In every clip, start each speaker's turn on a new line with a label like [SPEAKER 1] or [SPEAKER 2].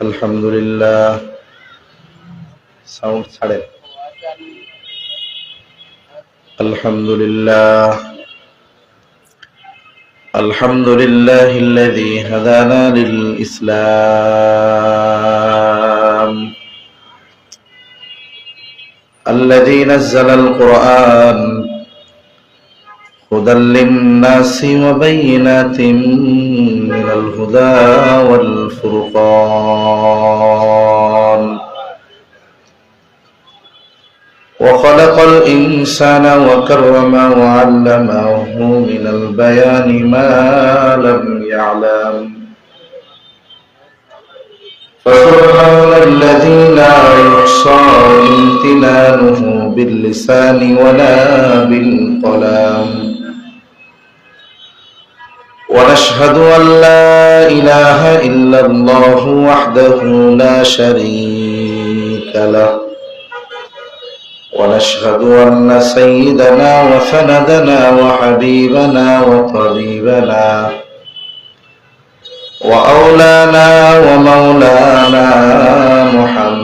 [SPEAKER 1] আলহামদুলিল্লাহ সাউন্ড ছাড়ে আলহামদুলিল্লাহ আলহামদুলিল্লাহিল্লাযী হাদানা লিল ইসলাম الذي نزل القرآن هدى للناس وبينات من الهدى والفرقان وخلق الإنسان وكرمه وعلمه من البيان ما لم يعلم فسبحان الذي لا يحصى امتنانه باللسان ولا بالقلم ونشهد أن لا إله إلا الله وحده لا شريك له ونشهد أن سيدنا وسندنا وحبيبنا وطبيبنا وأولانا ومولانا محمد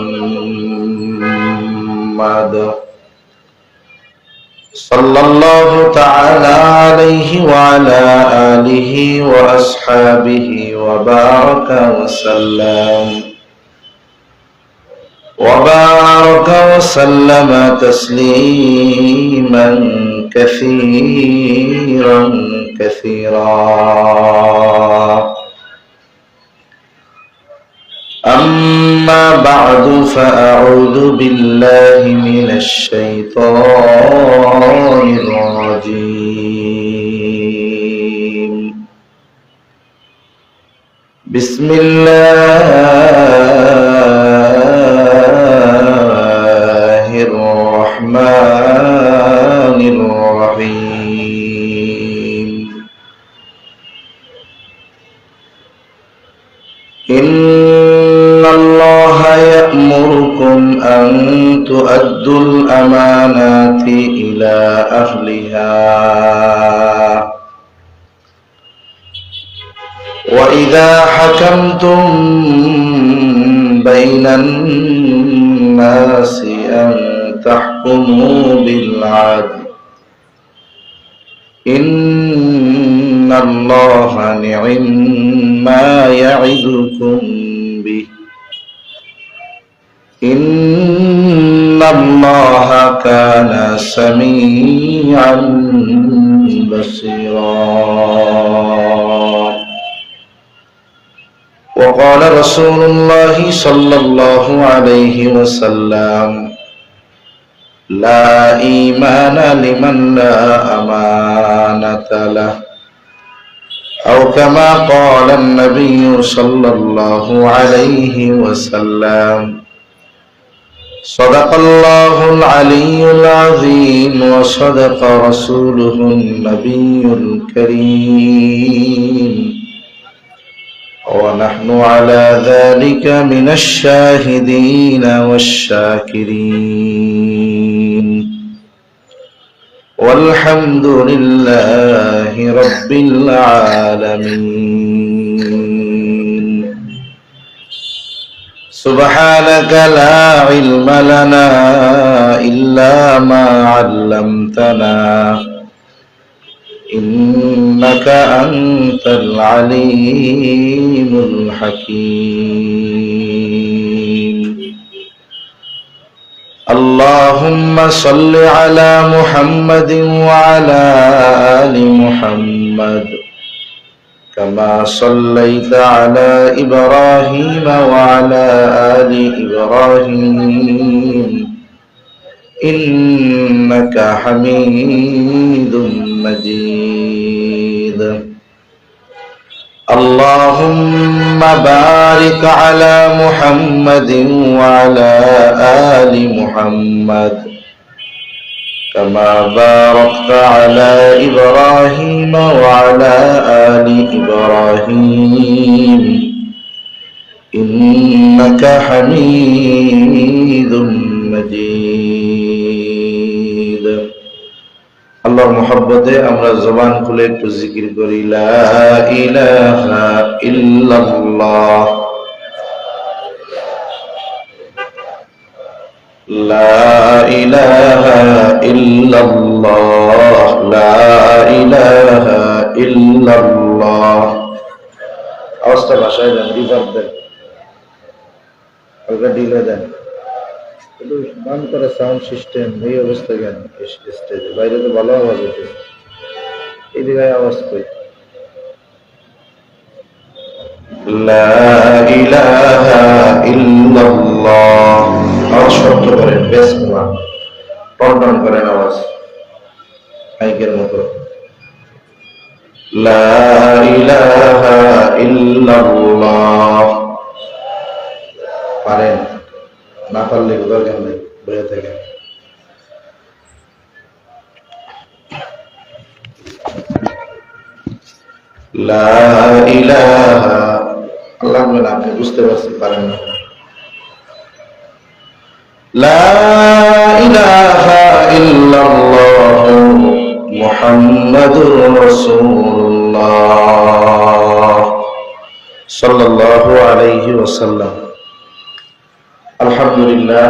[SPEAKER 1] صلى الله تعالى عليه وعلى آله وأصحابه وبارك وسلم تسليما كثيرا أما بعد فأعوذ بالله من الشيطان الرجيم بسم الله الرحمن الرحيم إن الله يأمركم أن تؤدوا الأمانات إلى أهلها وإذا حكمتم بين الناس أن تحكموا بالعدل إن الله نعم ما يعظكم به إن الله كان سميعا بصيرا وقال رسول الله صلى الله عليه وسلم لا إيمان لمن لا أمانة له أو كما قال النبي صلى الله عليه وسلم صدق الله العلي العظيم وصدق رسوله النبي الكريم ونحن على ذلك من الشاهدين والشاكرين والحمد لله رب العالمين سبحانك لا علم لنا إلا ما علمتنا إنك أنت العليم الحكيم اللهم صل على محمد وعلى آل محمد كما صليت على إبراهيم وعلى آل إبراهيم إنك حميد مجيد اللهم بارك على محمد وعلى آل محمد كما باركت على إبراهيم وعلى آل إبراهيم إنك حميد مجيد আল্লাহর মহব্বতে আমরা জবান খুলে একটু জিকির করি লা ইলাহা ইল্লাল্লাহ লা ইলাহা ইল্লাল্লাহ, লা ইলাহা ইল্লাল্লাহ। আওয়াজটা ভাষায় দেন, রিভার্ব দেন, হালকা ডিলে দেন, একটু বান করে সাউন্ড সিস্টেম। এই অবস্থা কেন স্টেজে? বাইরে তো ভালো আওয়াজ হচ্ছে, এই জায়গায় আওয়াজ কই? লা ইলাহা ইল্লাল্লাহ। আওয়াজ শব্দ করেন, বেশ টন করেন আওয়াজ মাইকের মতো। লা ইলাহা ইল্লাল্লাহ। পারেন না? পারলে দরকার নেই, বয়ে থেকে। লা ইলাহা, আল্লাহ বলেন, আপনি বুঝতে পারছেন, পারেন না। লা ইলাহা ইল্লাল্লাহ মুহাম্মাদুর রাসূলুল্লাহ সাল্লাল্লাহু আলাইহি ওয়াসাল্লাম। আলহামদুলিল্লাহ,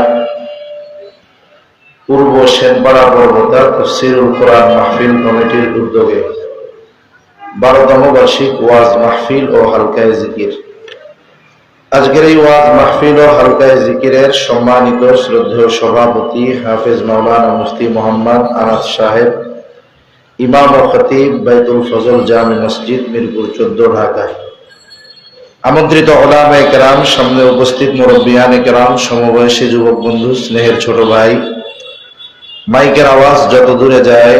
[SPEAKER 1] পূর্ব শেখপাড়া পর্বতা তাফসীরুল কোরআন মাহফিল কমিটির উদ্যোগে 12তম বার্ষিক ওয়াজ মাহফিল ও হালকায়ে জিকির। আজকের এই ওয়াজ মাহফিল ও হালকায়ে জিকিরের সম্মানিত শ্রদ্ধেয় সভাপতি হাফেজ মাওলানা মুফতি মোহাম্মদ আনাস সাহেব, ইমাম ও খতিব বাইতুল ফজল জামে মসজিদ, মিরপুর 14, ঢাকা। আমন্ত্রিত ওলামায়ে কেরাম, সামনে উপস্থিত মুরব্বিয়ানে কেরাম, সমবয়সী যুবক বন্ধু, স্নেহের ছোট ভাই, মাইকের আওয়াজ যত দূরে যায়,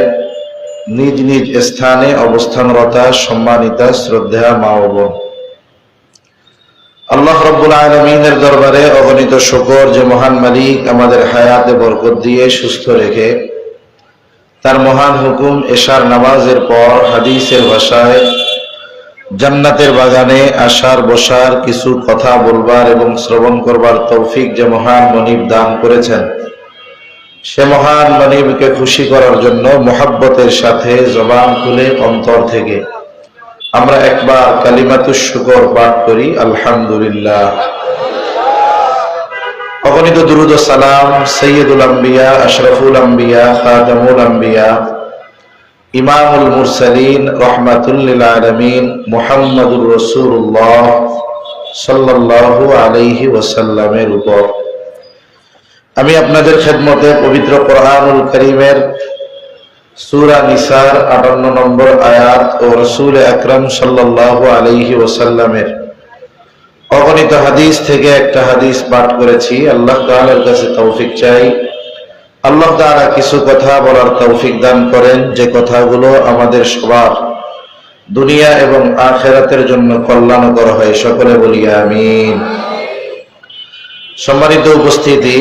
[SPEAKER 1] নিজ নিজ স্থানে অবস্থানরতা সম্মানিতা শ্রদ্ধা মা ও বোন, আল্লাহ রাব্বুল আলামিনের দরবারে অগণিত শুকর যে মহান মালিক আমাদের হায়াতে বরকত দিয়ে সুস্থ রেখে তার মহান হুকুম এশার নামাজের পর হাদিসের ভাষায় জান্নাতের বাগানে আসার বসার, কিছু কথা বলবার এবং শ্রবণ করবার তৌফিক যে মহান মনিব দান করেছেন, সে মহান মনিবকে খুশি করার জন্য মুহাব্বতের সাথে জবান খুলে অন্তর থেকে আমরা একবার কালিমাতুশ শুকর পাঠ করি, আলহামদুলিল্লাহ। অগণিত দুরুদ ও সালাম সৈয়দুল আম্বিয়া, আশরাফুল আম্বিয়া, খাতামুল আম্বিয়া, ইমামুল মুরসালিন, রহমাতুল লিল আলামিন মুহাম্মাদুর রাসূলুল্লাহ সাল্লাল্লাহু আলাইহি ওয়াসাল্লামের উপর। আমি আপনাদের খেদমতে পবিত্র কোরআনুল কারীমের সূরা নিসার 58 নম্বর আয়াত ও রাসূল আকরাম সাল্লাল্লাহু আলাইহি ওয়াসাল্লামের অগণিত হাদিস থেকে একটা হাদিস পাঠ করেছি। আল্লাহ তাআলার কাছে তৌফিক চাই, আল্লাহ তাআলা কিছু কথা বলার তৌফিক দান করেন, যে কথাগুলো আমাদের সবার দুনিয়া এবং আখিরাতের জন্য কল্যাণকর হয়। সকলে বলি আমিন। সম্মানিত উপস্থিতি,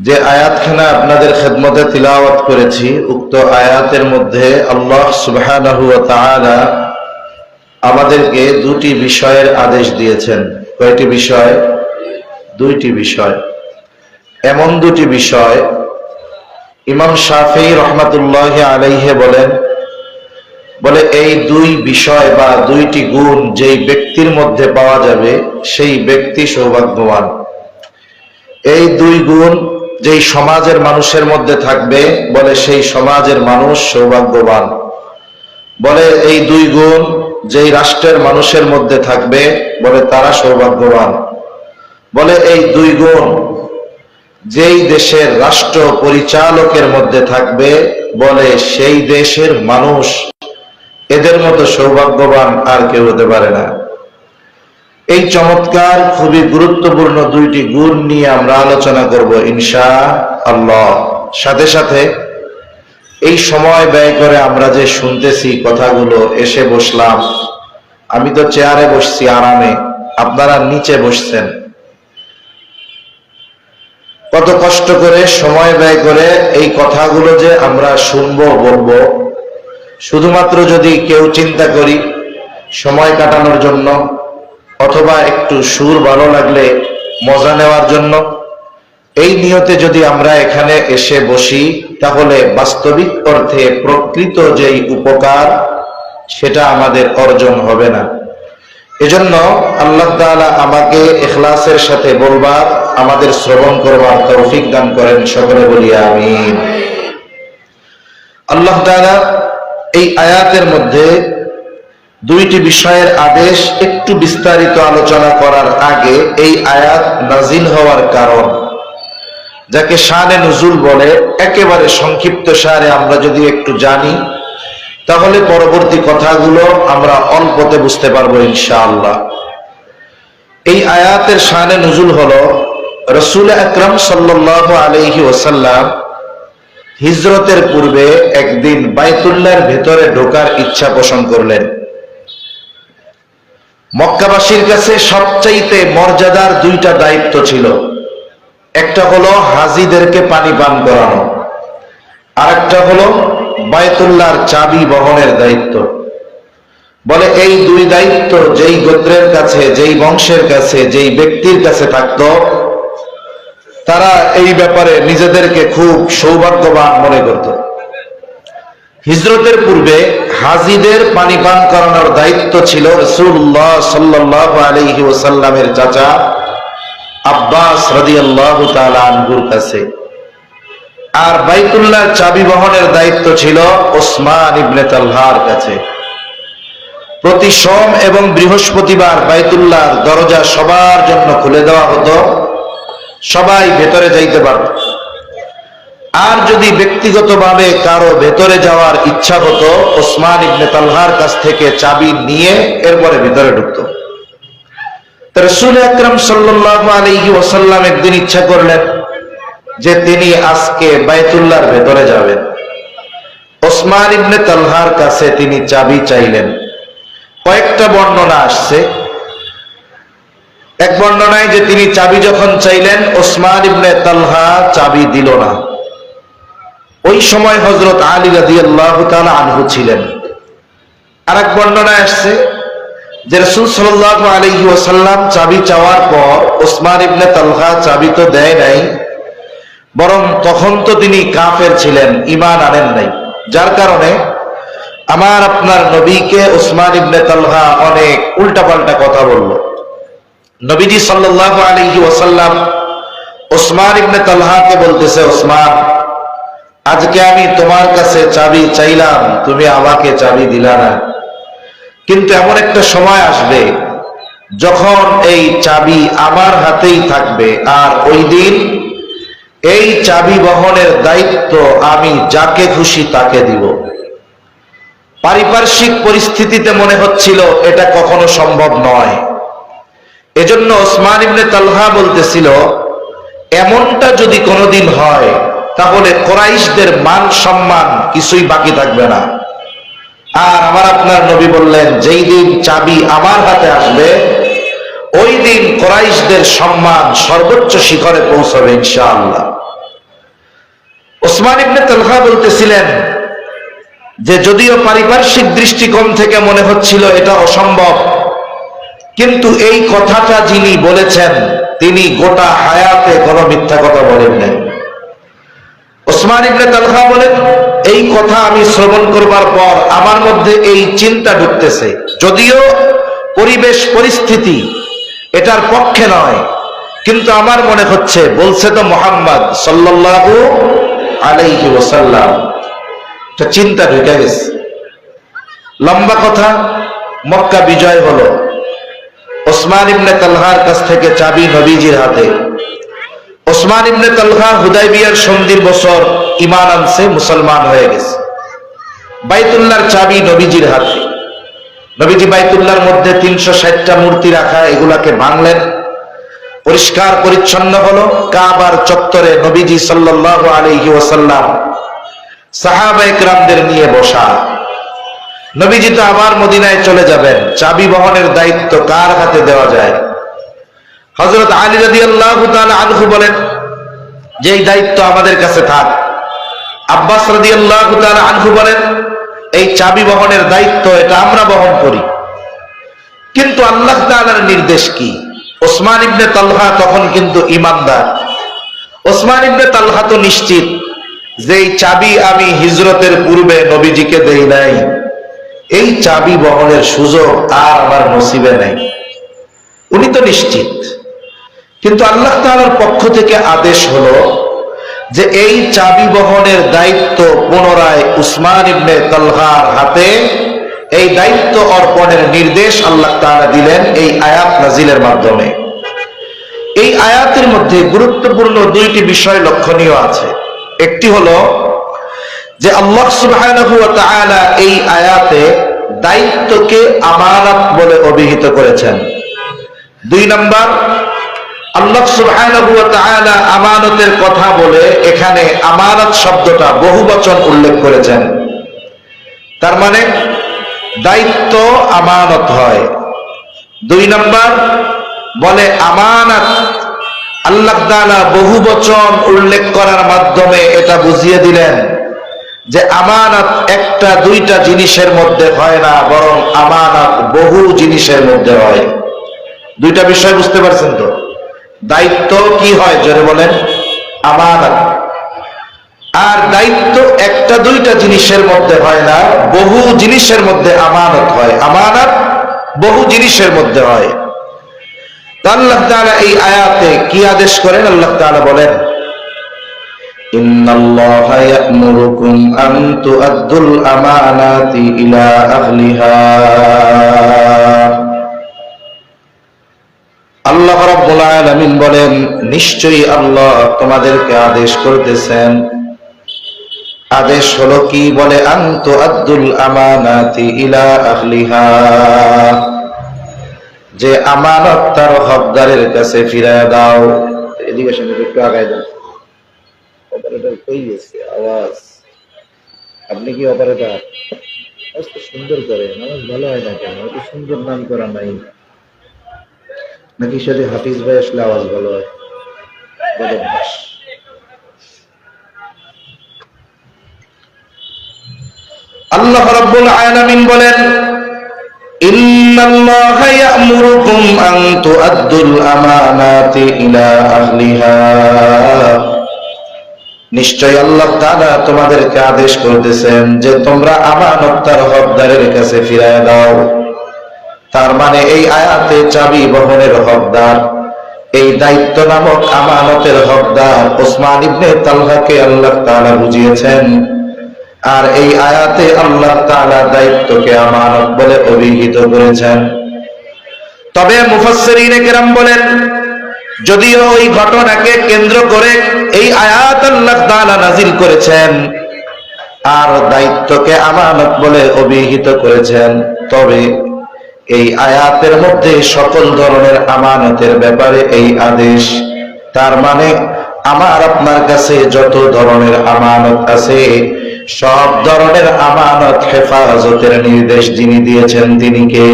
[SPEAKER 1] যে আয়াতখানা আপনাদের খেদমতে তিলাওয়াত করেছি, উক্ত আয়াতের মধ্যে আল্লাহ সুবহানাহু ওয়া তাআলা আমাদেরকে দুটি বিষয়ের আদেশ দিয়েছেন। কয়টি বিষয়? দুইটি বিষয়। এমন দুটি বিষয়, ইমাম শাফিঈ রাহমাতুল্লাহি আলাইহি বলে এই দুই বিষয় বা দুইটি গুণ যেই ব্যক্তির মধ্যে পাওয়া যাবে সেই ব্যক্তি সৌভাগ্যবান। এই দুই গুণ যেই সমাজের মানুষের মধ্যে থাকবে, বলে সেই সমাজের মানুষ সৌভাগ্যবান। বলে এই দুই গুণ যেই রাষ্ট্রের মানুষের মধ্যে থাকবে, বলে তারা সৌভাগ্যবান। বলে এই দুই গুণ যেই দেশের রাষ্ট্র পরিচালকের মধ্যে থাকবে, বলে সেই দেশের মানুষ এদের মতো সৌভাগ্যবান আর কেউ হতে পারে না। এই চমৎকার খুবই গুরুত্বপূর্ণ দুইটি গুণ নিয়ে আমরা আলোচনা করব ইনশাআল্লাহ। সাথে সাথে এই সময় ব্যয় করে আমরা যে শুনতেছি কথাগুলো, এসে বসলাম, আমি তো চেয়ারে বসছি আরামে, আপনারা নিচে বসছেন, কত কষ্ট করে সময় ব্যয় করে এই কথাগুলো যে আমরা শুনবো, বলবো, শুধুমাত্র যদি কেউ চিন্তা করি সময় কাটানোর জন্য অথবা একটু সুর ভালো লাগলে মজা নেওয়ার জন্য, এই নিয়তে যদি আমরা এখানে এসে বসি, তাহলে বাস্তবিক অর্থে প্রকৃত যেই উপকার সেটা আমাদের অর্জন হবে না। এজন্য আল্লাহ তাআলা আমাকে ইখলাসের সাথে বলবার, আমাদের শ্রবণ করবার তৌফিক দান করেন, সকলে বলি আমিন। আল্লাহ তাআলা এই আয়াতের মধ্যে দুইটি বিষয়ের আদেশ একটু বিস্তারিত আলোচনা করার আগে এই আয়াত নাজিল হওয়ার কারণ, যাকে শানে নুজুল বলে, একেবারে সংক্ষিপ্ত সারে আমরা যদি একটু জানি তাহলে পরবর্তী কথাগুলো আমরা অল্পতে বুঝতে পারবো ইনশাআল্লাহ। এই আয়াতের শানে নুজুল হলো রাসূল আকরাম সাল্লাল্লাহু আলাইহি ওয়াসাল্লাম হিজরতের পূর্বে একদিন বাইতুল্লাহর ভেতরে ঢোকার ইচ্ছা পোষণ করলেন। মক্কাবাসীর কাছে সবচাইতে মর্যাদার দুইটা দায়িত্ব ছিল, একটা হলো হাজীদেরকে পানি পান করানো, আর একটা হলো বাইতুল্লাহর চাবি বহনের দায়িত্ব। বলে এই দুই দায়িত্ব যেই গোত্রের কাছে, যেই বংশের কাছে, যেই ব্যক্তির কাছে থাকতো, তারা এই ব্যাপারে নিজেদেরকে খুব সৌভাগ্যবান মনে করত। হিজরতের পূর্বে হাজীদের পানি পান করানোর দায়িত্ব ছিল রাসূলুল্লাহ সাল্লাল্লাহু আলাইহি ওয়াসাল্লামের চাচা আব্বাস রাদিয়াল্লাহু তাআলা আনহুর কাছে, আর বাইতুল্লাহর চাবি বহনের দায়িত্ব ছিল ওসমান ইবনে তালহার কাছে। প্রতি সোম এবং বৃহস্পতিবার বাইতুল্লাহর দরজা সবার জন্য খুলে দেওয়া হতো, সবাই ভেতরে যাইতে পারত। আর যদি ব্যক্তিগতভাবে কারো ভেতরে যাওয়ার ইচ্ছা হতো, ওসমান ইবনে তালহার কাছ থেকে চাবি নিয়ে এরপরে ভিতরে ঢুকতো। রাসূল আকরাম সাল্লাল্লাহু আলাইহি ওয়াসাল্লাম একদিন ইচ্ছা করলেন যে তিনি আজকে বাইতুল্লাহর ভেতরে যাবেন। ওসমান ইবনে তালহার কাছে তিনি চাবি চাইলেন। কয়েকটা বর্ণনা আসছে। এক বর্ণনায় যে তিনি চাবি যখন চাইলেন, ওসমান ইবনে তালহা চাবি দিল না। ওই সময় হযরত আলী রাদিয়াল্লাহু তাআলা আনহু ছিলেন। আরেক বর্ণনায় আসছে যে রাসূল সাল্লাল্লাহু আলাইহি ওয়াসাল্লাম চাবি চাওয়ার পর ওসমান ইবনে তালহা চাবি তো দেয় নাই, বরং তখন তো তিনি কাফের ছিলেন, ঈমান আনেন নাই, যার কারণে আমার আপনার নবীকে ওসমান ইবনে তালহা অনেক উল্টাপাল্টা কথা বলল। নবীজি সাল্লাল্লাহু আলাইহি ওয়াসাল্লাম ওসমান ইবনে তালহাকে বলতেছে, ওসমান, আজকে আমি তোমার কাছে চাবি চাইলাম, তুমি আমাকে চাবি দিলা না, কিন্তু এমন একটা সময় আসবে যখন এই চাবি আমার হাতেই থাকবে, আর ওই দিন এই চাবি বহনের দায়িত্ব আমি যাকে খুশি তাকে দিব। পারিপার্শ্বিক পরিস্থিতিতে মনে হচ্ছিল এটা কখনো সম্ভব নয়। এজন্য ওসমান ইবনে তালহা বলতেছিল, এমনটা যদি কোনোদিন হয় তাহলে কুরাইশদের মান সম্মান কিছুই বাকি থাকবে না। আর আমার আপনার নবী বললেন, যেই দিন চাবি আমার হাতে আসবে ওই দিন কুরাইশদের সম্মান সর্বোচ্চ শিখরে পৌঁছবে ইনশাআল্লাহ। ওসমান ইবনে তালহা বলতেছিলেন যে যদিও পারিপার্শ্বিক দৃষ্টিকোণ থেকে মনে হচ্ছিল এটা অসম্ভব, কিন্তু এই কথাটা যিনি বলেছেন তিনি গোটা হায়াতে কোনো মিথ্যা কথা বলেন নাই। ওসমান ইবনে তালহা বলেন, এই কথা আমি শ্রবণ করবার পর আমার মধ্যে এই চিন্তা ঢুকতেছে, যদিও পরিবেশ পরিস্থিতি এটার পক্ষে নয়, কিন্তু আমার মনে হচ্ছে বলছে তো মুহাম্মদ সাল্লাল্লাহু আলাইহি ওয়াসাল্লাম। এটা চিন্তা ঢুকে গেছে। লম্বা কথা, মক্কা বিজয় হলো। ওসমান ইবনে তালহার কাছ থেকে চাবি নবীজির হাতে। ওসমান ইবনে তালহা হুদায়বিয়ার সন্ধির বছর ঈমান আনছে, মুসলমান হয়ে গেছে। বাইতুল্লাহর চাবি নবীজির হাতে। নবীজি বাইতুল্লাহর মধ্যে 360টা মূর্তি রাখা, এগুলাকে ভাঙলেন, পরিষ্কার পরিচ্ছন্ন হলো। কাবার চত্বরে নবীজি সাল্লাল্লাহু আলাইহি ওয়াসাল্লাম সাহাবায়ে কেরামদের নিয়ে বসা। নবীজি তো আবার মদিনায় চলে যাবেন, চাবি বহনের দায়িত্ব কার হাতে দেওয়া যায়? হযরত আলী রাদিয়াল্লাহু তাআলা আনহু বলেন যে এই দায়িত্ব আমাদের কাছে থাক। আব্বাস রাদিয়াল্লাহু তাআলা আনহু বলেন এই চাবি বহনের দায়িত্ব এটা আমরা বহন করি। কিন্তু আল্লাহ তাআলার নির্দেশ কি? ওসমান ইবনে তালহা তখন কিন্তু ঈমানদার। ওসমান ইবনে তালহা তো নিশ্চিত যে এই চাবি আমি হিজরতের পূর্বে নবীজিকে দেই নাই, এই চাবি বহনের সুযোগ আর আমার নসিবে নাই। উনি তো নিশ্চিত। কিন্তু আল্লাহ তাআলার পক্ষ থেকে আদেশ হলো যে এই চাবি বহনের দায়িত্ব পুনরায় উসমান ইবনে তালহার হাতে, এই দায়িত্ব অর্পণের নির্দেশ আল্লাহ তাআলা দিলেন এই আয়াত নাজিলের মাধ্যমে। এই আয়াতের মধ্যে গুরুত্বপূর্ণ দুইটি বিষয় লক্ষণীয় আছে। একটি হলো যে আল্লাহ সুবহানাহু ওয়া তাআলা এই আয়াতে দায়িত্বকে আমানত বলে অভিহিত করেছেন। দুই নাম্বার, আল্লাহ সুবহানাহু ওয়া তাআলা আমানতের কথা বলে এখানে আমানত শব্দটা বহুবচন উল্লেখ করেছেন। তার মানে দায়িত্ব আমানত হয়। দুই নাম্বার বলে আমানত, আল্লাহ তাআলা বহুবচন উল্লেখ করার মাধ্যমে এটা বুঝিয়ে দিলেন যে আমানত একটা দুইটা জিনিসের মধ্যে হয় না, বরং আমানত বহু জিনিসের মধ্যে হয়। দুইটা বিষয় বুঝতে পারছেন তো? দায়িত্ব কি হয় জোরে বলেন? আমানত। আর দায়িত্ব একটা দুইটা জিনিসের মধ্যে হয় না, বহু জিনিসের মধ্যে আমানত হয়। আমানত বহু জিনিসের মধ্যে হয়। আল্লাহ তাআলা এই আয়াতে কি আদেশ করেন? আল্লাহ তাআলা বলেন, ইন্নাল্লাহা ইয়া'মুরুকুম আন তু'আদ্দুল আমানাতি ইলা আহলিহা। আল্লাহ রাব্বুল আলামিন বলেন, নিশ্চয়ই আল্লাহ তোমাদেরকে আদেশ করতেছেন। আদেশ হলো কি? বলে আন তু'আদ্দুল আমানাতি ইলা আহলিহা, যে আমানত তার হকদারের কাছে ফিরায় দাও। এদিকে সামনে একটু আগায় দাও। অপারেটর কই গেছে? আওয়াজ। আপনি কি অপারেটর? আওয়াজ তো সুন্দর করে, নামাজ ভালো হয় না কেন? এত সুন্দর নাম করা নাই নাকি? সাথে হাফিজ ভাই আসলে আওয়াজ ভালো হয়। বদভ্যাস। আল্লাহ রাব্বুল আলামিন বলেন, ইন্নাল্লাহা ইয়া'মুরুকুম আন তু'আদ্দুল আমানাতি ইলা আহলিহা। নিশ্চয় আল্লাহ তাআলা তোমাদেরকে আদেশ করতেছেন যে তোমরা আমানত তার হকদারের কাছে ফিরায় দাও। তার মানে এই আয়াতে চাবি বহনের হকদার, এই দায়িত্ব নামক আমানতের হকদার উসমান ইবনে তালহাকে আল্লাহ তাআলা বুঝিয়েছেন। আর এই আয়াতে আল্লাহ তাআলা দায়িত্বকে আমানত বলে অভিহিত করেছেন। তবে মুফাসসিরিনে কেরাম বলেন, যদিও ওই ঘটনাকে কেন্দ্র করে এই আয়াত আল্লাহ তাআলা নাজিল করেছেন আর দায়িত্বকে আমানত বলে অভিহিত করেছেন, তবে এই আয়াতের মধ্যে সকল ধরনের আমানতের ব্যাপারে এই আদেশ। তার মানে আমার আপনার কাছে যত ধরনের আমানত আছে, সব ধরনের আমানত হেফাজতের নির্দেশ যিনি দিয়েছেন তিনি কে?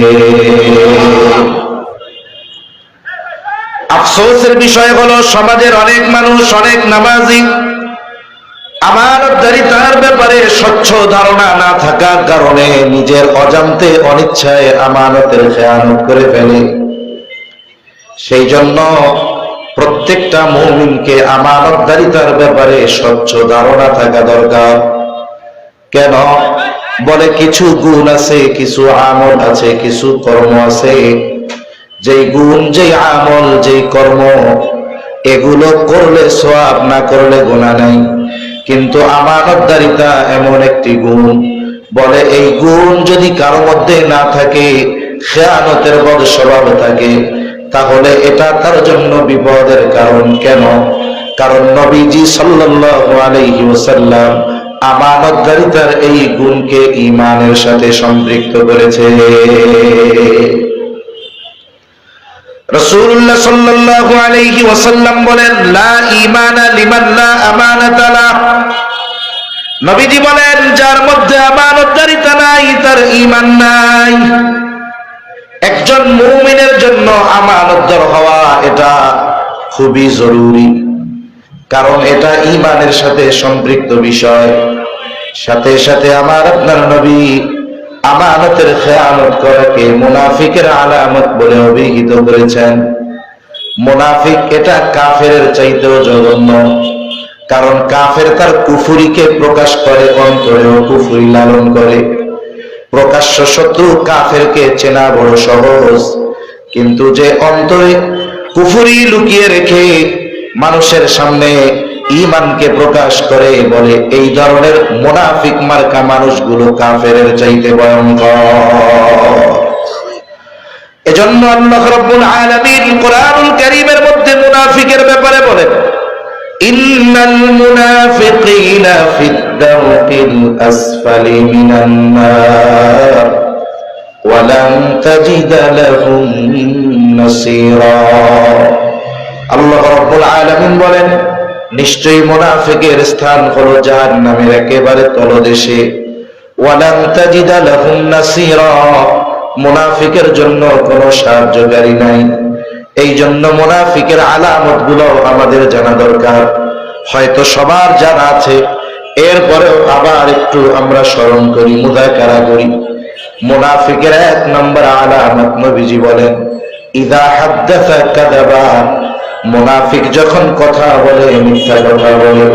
[SPEAKER 1] আফসোসের বিষয় হলো সমাজের অনেক মানুষ, অনেক নামাজি আমানতদারিতার ব্যাপারে স্বচ্ছ ধারণা না থাকার কারণে নিজের অজান্তে অনিচ্ছায় আমানতের খেয়ানত করে ফেলে। সেই জন্য প্রত্যেকটা মুমিনকে আমানতদারিতার ব্যাপারে স্বচ্ছ ধারণা থাকা দরকার। কেন? বলে কিছু গুণ আছে, কিছু আমল আছে, কিছু কর্ম আছে, যেই গুণ, যেই আমল, যেই কর্ম, এগুলো করলে সওয়াব, না করলে গুনাহ নাই। কিন্তু আমানতদারিতা এমন একটি গুণ, বলে এই গুণ যদি কারো মধ্যে না থাকে, খেয়ানতের বদ স্বভাব থাকে, তাহলে এটা তার জন্য বিপদের কারণ। কেন? কারণ নবীজি সাল্লাল্লাহু আলাইহি ওয়াসাল্লাম আমানতদারিতার এই গুণকে ঈমানের সাথে সম্পৃক্ত করেছে। রাসূলুল্লাহ সাল্লাল্লাহু আলাইহি ওয়াসাল্লাম বলেন, লা ঈমানা লিমান লা আমানাতা লাহ। নবীজি বলেন, যার মধ্যে আমানতদারিতা নাই তার ঈমান নাই। একজন মুমিনের জন্য আমানতদার হওয়া এটা খুবই জরুরি, কারণ এটা ঈমানের সাথে সম্পৃক্ত বিষয়। সাথে সাথে আমার আপনার নবী আমানতের খেয়ানত করাকে মুনাফিকের আলামত বলে অভিহিত করেছেন। মুনাফিক এটা কাফেরের চাইতেও জঘন্য, কারণ কাফের তার কুফরিকে প্রকাশ করে, অন্তরেও কুফরি লালন করে। প্রকাশ্য শত্রু কাফেরকে চেনা বড় সহজ, কিন্তু যে অন্তরে কুফরি লুকিয়ে রেখে মানুষের সামনে ঈমানকে প্রকাশ করে বলে, এই ধরনের মুনাফিক মার্কা মানুষগুলো কাফেরের চাইতে ভয়ঙ্কর। এজন্য আল্লাহ রাব্বুল আলামিন কোরআনুল কারীমের মধ্যে মুনাফিকের ব্যাপারে বলেন, ইন্নাল মুনাফিকিনা ফিদ দারকিল আসফালি মিনান নার ওয়া লান তাজিদা লাহুম নাসীরা। আল্লাহ রাব্বুল আলামিন বলেন, নিশ্চয়ই মুনাফিকের স্থান হলো জাহান্নামের একেবারে তলদেশে। ওয়া লান তাজিদা লাহুম নাসীরা, মুনাফিকের জন্য কোনো সাহায্যকারী নাই। এই জন্য মুনাফিকের আলামত গুলো আমাদের জানা দরকার। হয়তো সবার জানা আছে, এরপরেও আবার একটু আমরা স্মরণ করি, মুযাকারা করি। মুনাফিকের 1 নম্বর আলামত নবীজি বলেন, ইযা হাদ্দাসা কাযাবা, মুনাফিক যখন কথা বলে মিথ্যা কথা বলে।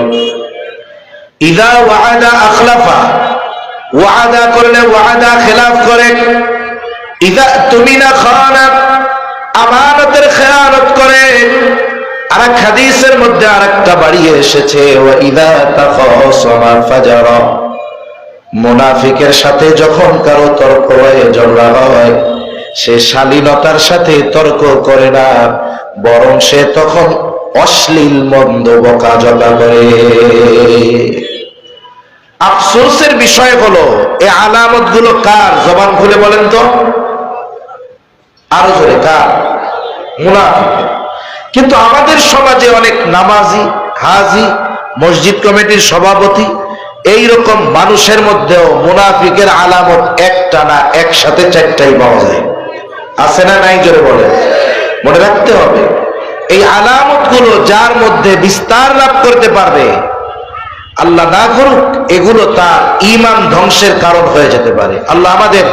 [SPEAKER 1] ইযা ওয়া'আদা আখলাফা, ওয়াদা করলে ওয়াদা খেলাফ করে। ইযা তুমিনা খানা, আমানতের খেয়ানত করে। আরেক হাদিসের মধ্যে আরেকটা বাড়িয়ে এসেছে, ওয়া ইযা তাখাসামা ফাজারা, মুনাফিকের সাথে যখন কারো তর্ক হয়, ঝগড়া হয়, সে শালীনতার সাথে তর্ক করে না, বরং সে তখন অশ্লীল মন্দ বকাঝকা করে। আফসোসের বিষয় হলো এই আলামত গুলো কার? জবান খুলে বলেন তো, আরো জোরে, কার? মুনাফিক। কিন্তু আমাদের সমাজে অনেক নামাজি, হাজি, মসজিদ কমিটির সভাপতি, এই রকম মানুষের মধ্যেও মুনাফিকের আলামত একটা না, একসাথে 4টাই পাওয়া যায়। আছে না নাই? জোরে বলে। মনে রাখতে হবে, এই আলামত গুলো যার মধ্যে বিস্তার লাভ করতে পারবে, আল্লাহ না করুক, এগুলো তার ঈমান ধ্বংসের কারণ হয়ে যেতে পারে। আল্লাহ আমাদের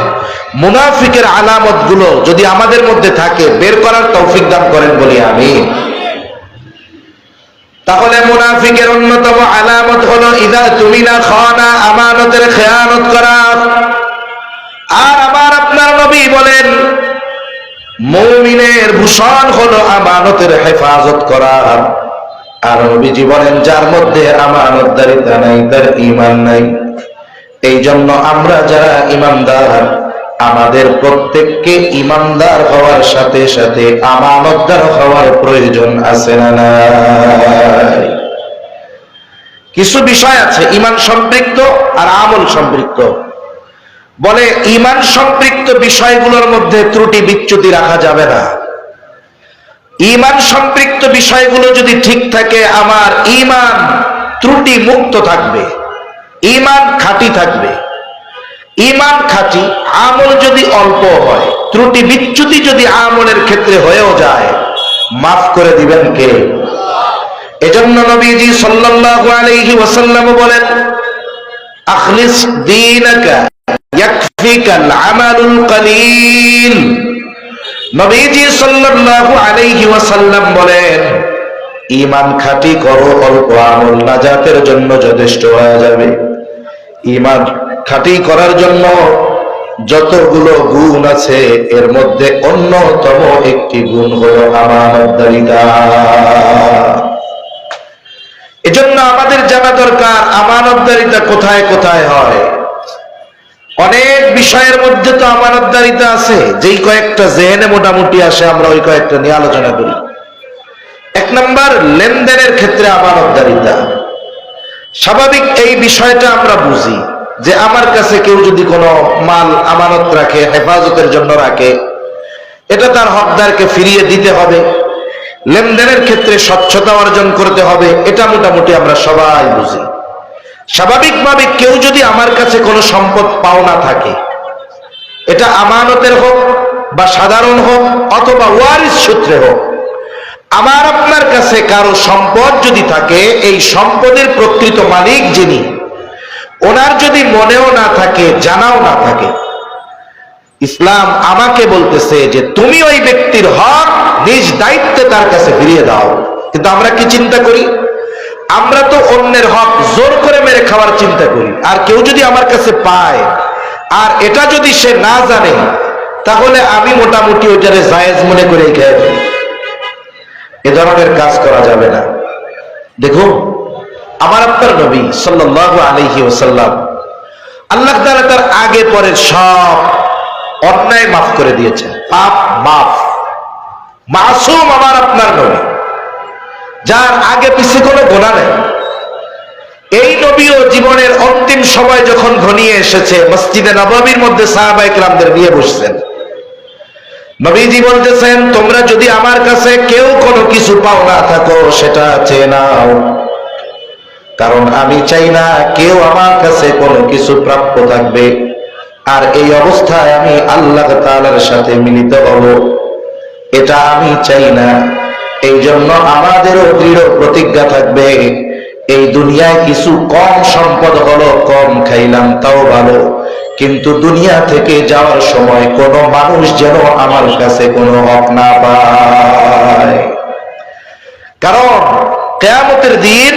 [SPEAKER 1] মুনাফিকের আলামত গুলো যদি আমাদের মধ্যে থাকে, বের করার তৌফিক দান করেন, বলি আমিন। তাহলে মুনাফিকের অন্যতম আলামত হলো ইযা তুমিনা খানা, আমানতের খেয়ানত করা। আর আমার আপনার নবী বলেন, মুমিনের ভূষণ হলো আমানতের হেফাজত করা। আর নবীজি বলেন, যার মধ্যে আমানতদারিতা নাই তার ঈমান নাই। এই জন্য আমরা যারা ঈমানদার, আমাদের প্রত্যেককে ঈমানদার হওয়ার সাথে সাথে আমানতদার হওয়ার প্রয়োজন আছে না নাই? কিছু বিষয় আছে ঈমান সম্পৃক্ত আর আমল সম্পৃক্ত। বলে ঈমান সম্পৃক্ত বিষয়গুলোর মধ্যে ত্রুটি বিচ্যুতি রাখা যাবে না। ঈমান সম্পৃক্ত বিষয়গুলো যদি ঠিক থাকে, আমার ঈমান ত্রুটি মুক্ত থাকবে, ঈমান খাঁটি থাকবে। ঈমান খাঁটি, আমল যদি অল্প হয়, ত্রুটি বিচ্যুতি যদি আমলের ক্ষেত্রে হয়েও যায়, মাফ করে দিবেন কে? এজন্য নবীজি সাল্লাল্লাহু আলাইহি ওয়াসাল্লাম বলেন, আখলিস দীনাকা ইয়াকফিকাল আমালুল কলিল। নবীজি সাল্লাল্লাহু আলাইহি ওয়াসাল্লাম বলেন, ঈমান খাঁটি করো, অল্প আমল নাজাতের জন্য যথেষ্ট হয়ে যাবে। ঈমান খাঁটি করার জন্য যতগুলো গুণ আছে, এর মধ্যে অন্যতম একটি গুণ হলো আমানতদারিতা। এজন্য আমাদের জানা দরকার আমানতদারিতা কোথায় কোথায় হয়। অনেক বিষয়ের মধ্যে তো আমানতদারিতা আছে, যেই কয়েকটা জেহেনে মোটামুটি আসে আমরা ওই কয়েকটা নিয়ে আলোচনা করি। 1 নম্বর, লেনদেনের ক্ষেত্রে আমানতদারিতা। স্বাভাবিক এই বিষয়টা আমরা বুঝি যে আমার কাছে কেউ যদি কোনো মাল আমানত রাখে, হেফাজতের জন্য রাখে, এটা তার হকদারকে ফিরিয়ে দিতে হবে। লেনদেনের ক্ষেত্রে স্বচ্ছতা অর্জন করতে হবে, এটা মোটামুটি আমরা সবাই বুঝি। স্বাভাবিকভাবে কেউ যদি আমার কাছে কোনো সম্পদ পাওনা থাকে, এটা আমানতের হোক বা সাধারণ হোক অথবা ওয়ারিস সূত্রে হোক, আমার আপনার কাছে কারো সম্পদ যদি থাকে, এই সম্পদের প্রকৃত মালিক যিনি, ওনার যদি মনেও না থাকে, জানাও না থাকে, ইসলাম আমাকে বলতেছে যে তুমি ওই ব্যক্তির হক নিজ দায়িত্বে তার কাছে ফিরিয়ে দাও। কিন্তু আমরা কি চিন্তা করি? আমরা তো অন্যের হক জোর করে মেরে খাওয়ার চিন্তা করি। আর কেউ যদি আমার কাছে পায় আর এটা যদি সে না জানে, তাহলে আমি মোটামুটি ওইটারে জায়েজ মনে করে খেয়ে ফেলি। এ ধরনের কাজ করা যাবে না। দেখুন, আমার আপনার নবী সাল্লাল্লাহু আলাইহি ওয়াসাল্লাম আল্লাহ তাআলা তার আগে পরে সব অন্যায় মাফ করে দিয়েছেন, পাপ মাফ, মাসুম আমার আপনার নবী, যার আগে পিছে কোনো গুনাহ নেই। এই নবীও জীবনের অন্তিম সময় যখন ঘনিয়ে এসেছে, মসজিদে নববীর মধ্যে সাহাবায়ে কেরামদের নিয়ে বসছেন। নবীজি বলতেছেন, তোমরা যদি আমার কাছে কেউ কোনো কিছু পাও না থাকো, সেটা চেয়ে নাও, কারণ আমি চাই না কেউ আমার কাছে কোনো কিছু প্রাপ্য থাকবে আর এই অবস্থায় আমি আল্লাহ তাআলার সাথে মিলিত হব, এটা আমি চাই না। এই জন্য আমাদেরও দৃঢ় প্রতিজ্ঞা থাকবে, এই দুনিয়ায় কিছু কম সম্পদ হলো, কম খাইলাম তাও ভালো, কিন্তু দুনিয়া থেকে যাওয়ার সময় কোনো মানুষ যেন আমার কাছে কোনো হক না পায়। কারণ কিয়ামতের দিন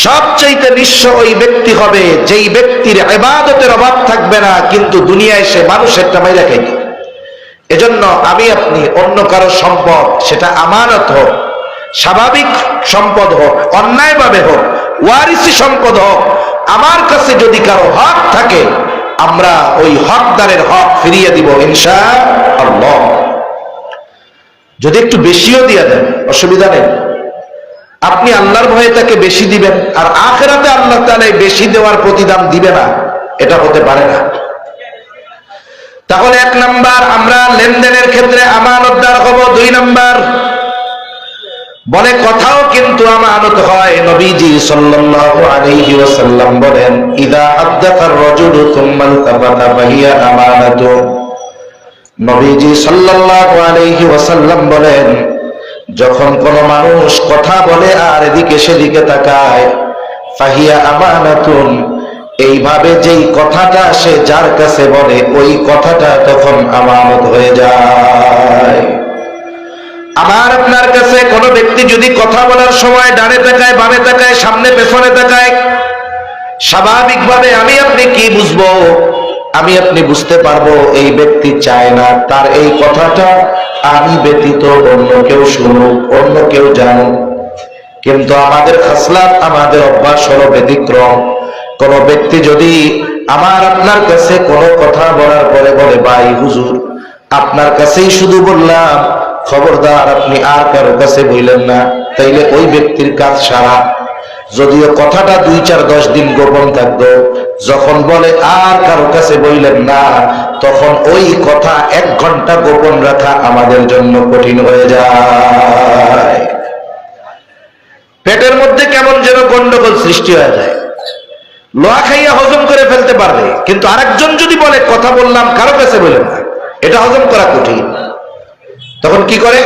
[SPEAKER 1] সবচাইতে নিঃস্ব ওই ব্যক্তি হবে যেই ব্যক্তির ইবাদতের অভাব থাকবে না, কিন্তু দুনিয়ায় সে মানুষেরটা মাইরা খাইবে। এজন্য আমি আপনি অন্য কারো সম্পদ, সেটা আমানত হোক, স্বাভাবিক সম্পদ হোক, অন্যায়ভাবে হোক, ওয়ারিসি সম্পদ হোক, আমার কাছে যদি কারো হক থাকে, আমরা ওই হকদারের হক ফিরিয়ে দিব ইনশাআল্লাহ। যদি একটু বেশিও দিয়ে দেন অসুবিধা নেই, আপনি আল্লাহর ভয়ে তাকে বেশি দিবেন আর আখিরাতে আল্লাহ তাআলা বেশি দেওয়ার প্রতিদান দিবে না, এটা হতে পারে না। তাহলে 1 নাম্বার, আমরা লেনদেনের ক্ষেত্রে আমানতদার হব। 2 নাম্বার, বলে কথাও কিন্তু আমানত হয়। নবীজি সাল্লাল্লাহু আলাইহি ওয়াসাল্লাম বলেন, ইযা হাদাসার রাজুলু সুম্মা ইলতাফাতা ফাহিয়া আমানাতু। নবীজি সাল্লাল্লাহু আলাইহি ওয়াসাল্লাম বলেন, যখন কোন মানুষ কথা বলে আর এদিকে সেদিকে তাকায়, ফাহিয়া আমানাতুন, এইভাবে যেই কথাটা সে যার কাছে বলে ওই কথাটা তখন আমানত হয়ে যায়। আমার আপনার কাছে কোন ব্যক্তি যদি কথা বলার সময় ডানে তাকায়, বামে তাকায়, সামনে পেছনে তাকায়, স্বাভাবিকভাবে আমি আপনি কি বুঝবো? আমি আপনি বুঝতে পারবো এই ব্যক্তি চায় না তার এই কথাটা আমি ব্যতীত অন্য কেউ শুনুক, অন্য কেউ জানুক। কিন্তু আমাদের খাসলাত, আমাদের অভ্যাস হলো ব্যতিক্রম। কোন ব্যক্তি যদি আমার আপনার কাছে কোনো কথা বলার পরে বলে, ভাই হুজুর আপনার কাছেই শুধু বললাম, খবরদার আপনি আর কারো কাছে বললেন না, তাইলে ওই ব্যক্তির কাজ সারা। যদিও কথাটা 2, 4, 10 দিন গোপন থাকতো, যখন বলে আর কারো কাছে বললেন না, তখন ওই কথা 1 ঘন্টা গোপন রাখা আমাদের জন্য কঠিন হয়ে যায়। পেটের মধ্যে কেমন যেন গন্ডগোল সৃষ্টি হয়ে যায়। লোহা খাইয়া হজম করে ফেলতে পারবে, কিন্তু আরেকজন যদি বলে কথা বললাম কারো কাছে বললেন না, এটা হজম করা কঠিন। তখন কি করে?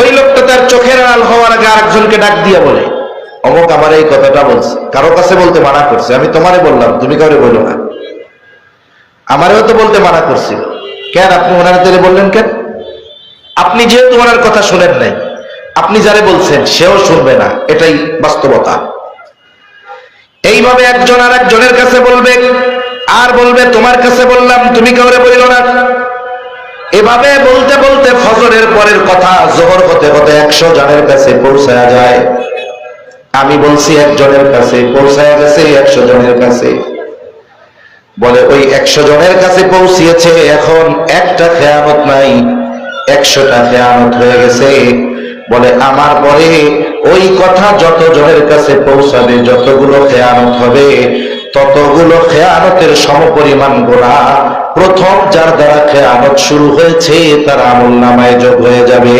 [SPEAKER 1] ওই লোকটা তার চোখের আড়াল হওয়ার আগে আরেকজনকে ডাক দিয়া বলে, অমুক আমার এই কথাটা বলছে, কারো কাছে বলতে মানা করছে, আমি তোমারে বললাম, তুমি কাউরে বলো না। আমারেও তো বলতে মানা করছিল, কেন আপনি ওনার তেলে বললেন কেন? আপনি যেহেতু ওনার কথা শুনেন নাই, আপনি যারে বলছেন সেও শুনবে না, এটাই বাস্তবতা। এইভাবে একজন আর একজনের কাছে বলবে আর বলবে তোমার কাছে বললাম, তুমি কাউরে বললো না। এভাবে বলতে বলতে ফজরের পরের কথা জোহর হতে হতে 100 জনের কাছে পৌঁছায়া যায়। আমি বলছি একজনের কাছে, পৌঁছায়া গেছে 100 জনের কাছে। বলে ওই 100 জনের কাছে পৌঁছিয়েছে, এখন একটা খেয়ানত নাই, 100টা খেয়ানত হয়ে গেছে। বলে আমার পরে ওই কথা যত জনের কাছে পৌঁছাবে, যতগুলো খেয়ানত হবে, ততগুলো খেয়ানতের সমপরিমাণ গুনাহ প্রথম যার দ্বারা খেয়ানত শুরু হয়েছে তার আমলনামায় যোগ হয়ে যাবে।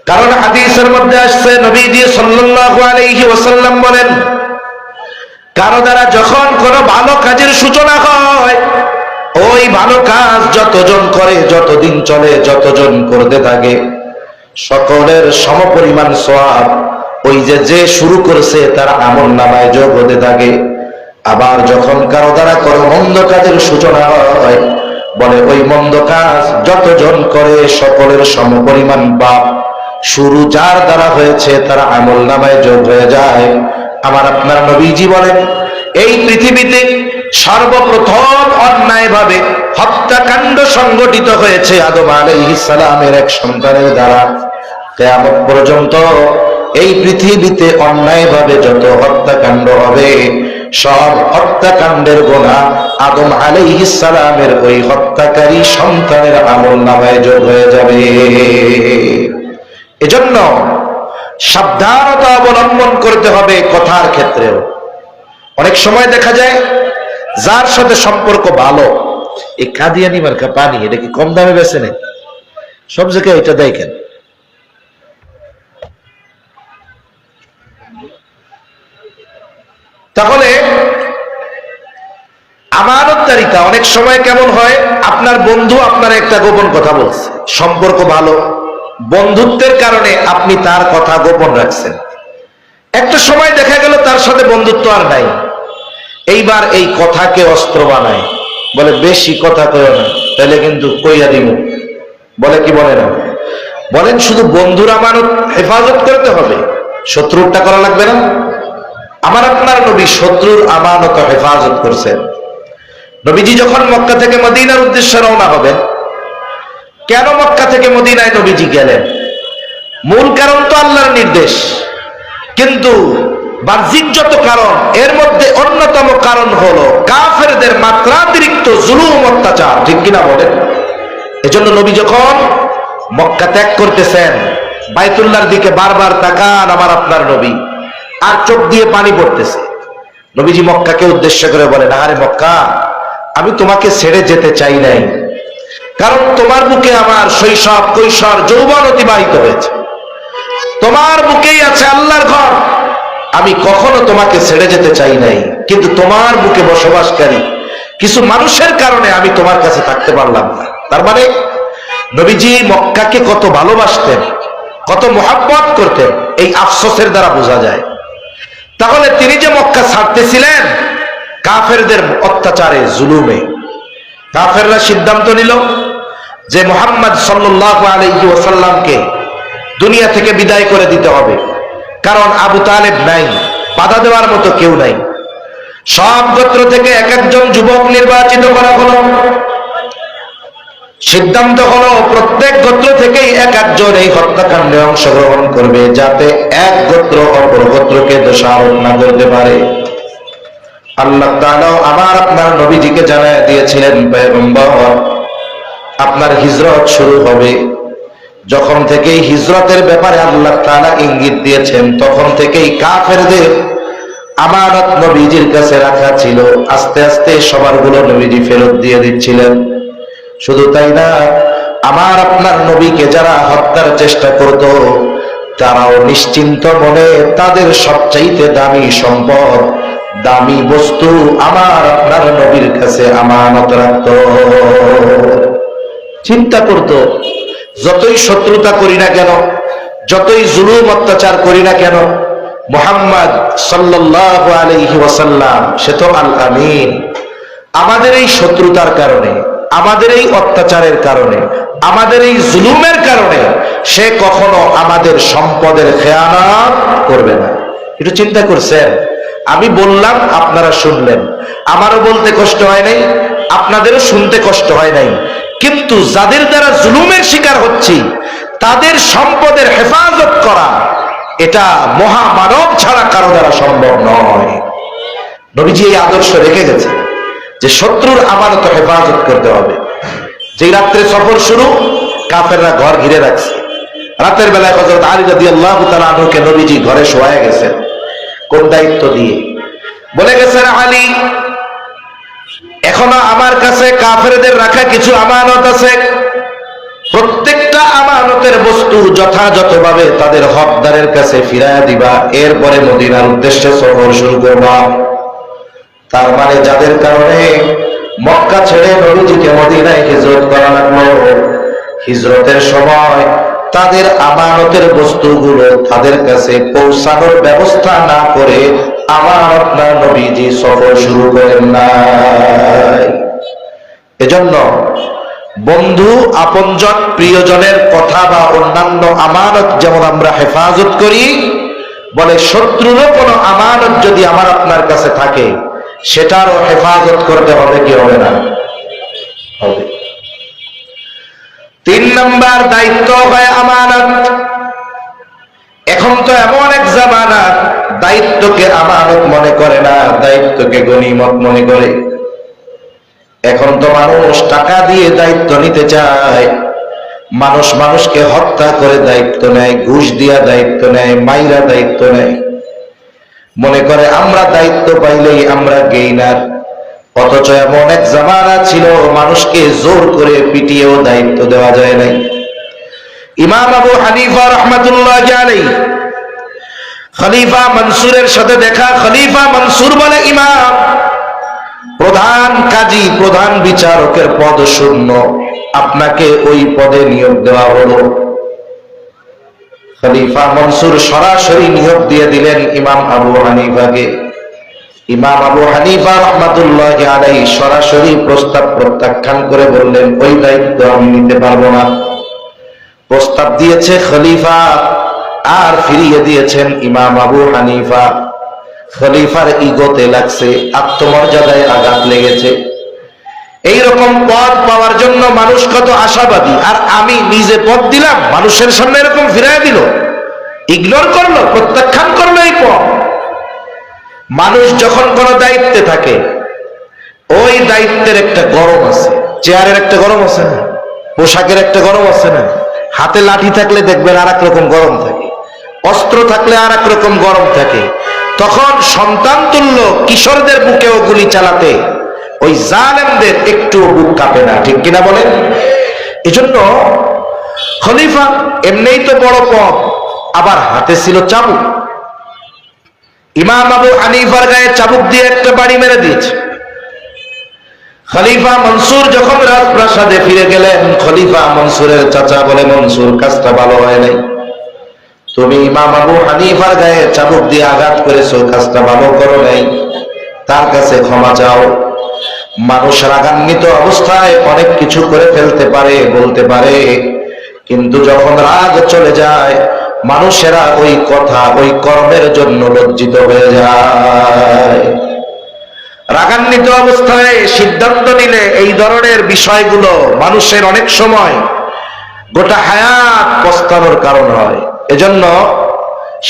[SPEAKER 1] কারণ হাদিসের মধ্যে আসছে, নবীজি সাল্লাল্লাহু আলাইহি ওয়াসাল্লাম বলেন, কারো দ্বারা যখন কোনো ভালো কাজের সূচনা হয়, ওই ভালো কাজ যতজন করে, যতদিন চলে, যতজন করতে থাকে, সকলের সমপরিমাণ সওয়াব ওই যে শুরু করেছে তার আমলনামায় যোগ হতে থাকে। আবার যখন কারো দ্বারা কোনো মন্দ কাজের সূচনা হয়, বলে ওই মন্দ কাজ যতজন করে সকলের সমপরিমাণ পাপ শুরু যার দ্বারা হয়েছে তার আমলনামায় যোগ হয়ে যায়। আমার আপনার নবীজি বলেন, এই পৃথিবীতে সর্বপ্রথম অন্যায়ভাবে হত্যাকাণ্ড সংগঠিত হয়েছে আদম আলাইহিস সালামের এক সন্তানের দ্বারা। কিয়ামত পর্যন্ত এই পৃথিবীতে অন্যায়ভাবে যত হত্যাকাণ্ড হবে, সব হত্যাকাণ্ডের গুনাহ আদম আলাইহিস সালামের ওই হত্যাকারী সন্তানের আমলনামায় যোগ হয়ে যাবে। এজন্য সাবধানতা অবলম্বন করতে হবে কথার ক্ষেত্রেও। অনেক সময় দেখা যায় যার সাথে সম্পর্ক ভালো, এই কাদিয়ানি মার্কা পানি এটা কি কম দামে বেচে নেই? সব জায়গায় এটা দেয় কেন? তাহলে আমানতদারিতা অনেক সময় কেমন হয়? আপনার বন্ধু আপনার একটা গোপন কথা বলছে, সম্পর্ক ভালো, বন্ধুত্বের কারণে আপনি তার কথা গোপন রাখছেন। একটা সময় দেখা গেল তার সাথে বন্ধুত্ব আর নাই, এইবার এই কথাকে অস্ত্র বানায়, বলে বেশি কথা কইও না, তাহলে কিন্তু কইয়া দিব। বলে কি বলে না? বলেন শুধু বন্ধুর আমানত হেফাজত করতে হবে, শত্রুরটা করা লাগবে না? আমার আপনার নবী শত্রুর আমানত হেফাজত করছেন। নবীজি যখন মক্কা থেকে মদিনার উদ্দেশ্যে রওনা হবেন, কেন মক্কা থেকে মদিনায় নবীজি গেলেন? মূল কারণ তো আল্লাহর নির্দেশ, কিন্তু বাহ্যিক যত কারণ, এর মধ্যে অন্যতম কারণ হলো কাফেরদের মাত্রাতিরিক্ত জুলুম অত্যাচার, ঠিক কিনা বলেন? এজন্য নবী যখন মক্কা ত্যাগ করতেছেন, বাইতুল্লাহর দিকে বারবার তাকান আমার আপনার নবী, আর চোখ দিয়ে পানি পড়তেছে। নবীজি মক্কাকে উদ্দেশ্য করে বলেন, আরে মক্কা, আমি তোমাকে ছেড়ে যেতে চাই নাই, কারণ তোমার বুকে আমার শৈশব, কৈশোর, যৌবন অতিবাহিত হয়েছে, তোমার বুকেই আছে আল্লাহর ঘর, আমি কখনো তোমাকে ছেড়ে যেতে চাই নাই, কিন্তু তোমার বুকে বসবাসকারী কিছু মানুষের কারণে আমি তোমার কাছে থাকতে পারলাম না। তার মানে নবীজি মক্কাকে কত ভালোবাসতেন, কত মহব্বত করতেন, এই আফসোসের দ্বারা বোঝা যায়। তাহলে তিনি যে মক্কা ছাড়তেছিলেন কাফেরদের অত্যাচারে, জুলুমে, কাফেররা সিদ্ধান্ত নিল যে মুহাম্মদ সাল্লাল্লাহু আলাইহি ওয়াসাল্লামকে দুনিয়া থেকে বিদায় করে দিতে হবে, কারণ আবু তালেব নাই, বাধা দেওয়ার মতো কেউ নাই। সব গোত্র থেকে এক একজন যুবক নির্বাচিত করা হলো। সিদ্ধান্ত হলো প্রত্যেক গোত্র থেকেই এক একজন এই হত্যাকাণ্ডে অংশগ্রহণ করবে, যাতে এক গোত্র অপর গোত্রকে দোষারোপ না করতে পারে। আল্লাহ তাআলা আমার আপনার নবীজিকে জানায় দিয়েছিলেন, পয়গম্বর, আপনার হিজরত শুরু হবে। যখন থেকেই হিজরতের ব্যাপারে আল্লাহ তাআলা ইঙ্গিত দিয়েছেন, তখন থেকেই কাফেরদের আমানত নবীজির কাছে রাখা ছিল। আস্তে আস্তে সবারগুলো নবীজি ফেরত দিয়ে দিচ্ছিলেন। শুধু তাই না, আমার আপনার নবীকে যারা হত্যার চেষ্টা করত, তারাও নিশ্চিন্ত মনে তাদের সবচাইতে দামি সম্পদ, দামি বস্তু আমার আপনার নবীর কাছে আমানত রাখত। চিন্তা করত, যতই শত্রুতা করি না কেন, যতই জুলুম অত্যাচার করি না কেন, মুহাম্মদ সাল্লাল্লাহু আলাইহি ওয়াসাল্লাম সে তো আল আমিন। আমাদের এই শত্রুতার কারণে, আমাদের এই অত্যাচারের কারণে, আমাদের এই জুলুমের কারণে সে কখনো আমাদের সম্পদের খেয়ানত করবে না। একটু চিন্তা করছেন? আমি বললাম, আপনারা শুনলেন, আমারও বলতে কষ্ট হয় নাই, আপনাদেরও শুনতে কষ্ট হয় নাই, কিন্তু যাদের দ্বারা জুলুমের শিকার হচ্ছি তাদের সম্পদের হেফাজত করা, এটা মহামানব ছাড়া কারো দ্বারা সম্ভব নয়। নবীজি এই আদর্শ রেখে গেছে যে শত্রুর আমানত হেফাজত করতে হবে। যে রাত্রে সফর শুরু, কাফেররা ঘর ঘিরে রাখছে। রাতের বেলায় হযরত আলী রাদিয়াল্লাহু তাআলা আনহুকে নবীজি ঘরে শোয়ায় গেছেন। কোন দায়িত্ব দিয়ে? বলে গেছেন, আলী, এখনো আমার কাছে কাফেরদের রাখা কিছু আমানত আছে, প্রত্যেকটা আমানতের বস্তু যথাযথভাবে তাদের হকদারের কাছে ফিরাইয়া দিবা, এরপরে মদিনার উদ্দেশ্যে সফর শুরু করবা। তার মানে যাদের কারণে মক্কা ছেড়ে নবীজিকে মদিনায় হিজরত করা লাগলো, হিজরতের সময় তাদের আমানতের বস্তুগুলো তাদের কাছে পৌঁছানোর ব্যবস্থা না করে আমার আপনার নবীজি সফর শুরু করেন নাই। এজন্য বন্ধু, আপনজন, প্রিয়জনের কথা বা অন্যান্য আমানত যেমন আমরা হেফাজত করি, বলে শত্রুরও কোনো আমানত যদি আমার আপনার কাছে থাকে, সেটারও হেফাজত করতে হবে কি হবে না? হবে। 3 নম্বর দায়িত্ব হয় আমানত। এখন তো এমন এক জামানা, দায়িত্বকে আমানত মনে করে না, দায়িত্বকে গনিমত মনে করে। এখন তো মানুষ টাকা দিয়ে দায়িত্ব নিতে চায়, মানুষ মানুষকে হত্যা করে দায়িত্ব নেয়, ঘুষ দিয়া দায়িত্ব নেয়, মাইরা দায়িত্ব নেয়, মনে করে আমরা দায়িত্ব পাইলেই আমরা গেইনার। অথচ এমন এক জামানা ছিল মানুষকে জোর করে পিটিয়েও দায়িত্ব দেওয়া যায় নাই। ইমাম আবু হানিফা রাহমাতুল্লাহি আলাইহি খলিফা মনসুরের সাথে দেখা। খলিফা মনসুর বলে, ইমাম, প্রধান কাজী, প্রধান বিচারকের পদ শূন্য, আপনাকে ওই পদে নিয়োগ দেওয়া হলো। খলিফা মনসুর সরাসরি নিয়োগ দিয়ে দিলেন ইমাম আবু হানিফাকে। ইমাম আবু হানিফা রাহমাতুল্লাহি আলাইহি সরাসরি প্রস্তাব প্রত্যাখ্যান করে বললেন, ওই দায়িত্ব আমি নিতে পারবো না। প্রস্তাব দিয়েছে খলিফা আর ফিরিয়ে দিয়েছেন ইমাম আবু হানিফা। খলিফার ইগোতে লাগছে, আত্মমর্যাদায় আঘাত লেগেছে। এইরকম পদ পাওয়ার জন্য মানুষ কত আশাবাদী, আর আমি নিজে পদ দিলাম, মানুষের সামনে এরকম ফিরাই দিল, ইগনোর করলো, প্রত্যাখ্যান করলো এই পদ। মানুষ যখন কোন দায়িত্বে থাকে, ওই দায়িত্বের একটা গরম আছে, চেয়ারের একটা গরম আছে না, পোশাকের একটা গরম আছে না, হাতে লাঠি থাকলে দেখবেন আর এক রকম গরম থাকে, অস্ত্র থাকলে আর এক রকম গরম থাকে। তখন সন্তান তুল্য কিশোরদের বুকেও গুলি চালাতে ওই জালেমদের একটু বুক কাঁপে না, ঠিক কিনা বলেন? এজন্য খলিফা এমনিই তো বড় পদ, আবার হাতে ছিল চাবুক। ইমাম আবু হানিফার গায়ে চাবুক দিয়ে একটা বাড়ি মেরে দিয়েছে। খলিফা মনসুর যখন রাজপ্রাসাদে ফিরে গেলেন, খলিফা মনসুরের চাচা বলে, মনসুর, কাজটা ভালো হয় নাই, তুমি ইমাম আবু হানিফার গায়ে চাবুক দিয়ে আঘাত করেছো, কাজটা ভালো করো নাই, তার কাছে ক্ষমা চাও। মানুষ রাগান্বিত অবস্থায় অনেক কিছু করে ফেলতে পারে, বলতে পারে, কিন্তু যখন রাগ চলে যায় মানুষেরা ওই কথা, ওই কর্মের জন্য লজ্জিত হয়ে যায়। রাগান্বিত অবস্থায় সিদ্ধান্ত নিলে এই ধরনের বিষয়গুলো মানুষের অনেক সময় গোটা হায়াত পস্তানোর কারণ হয়। এজন্য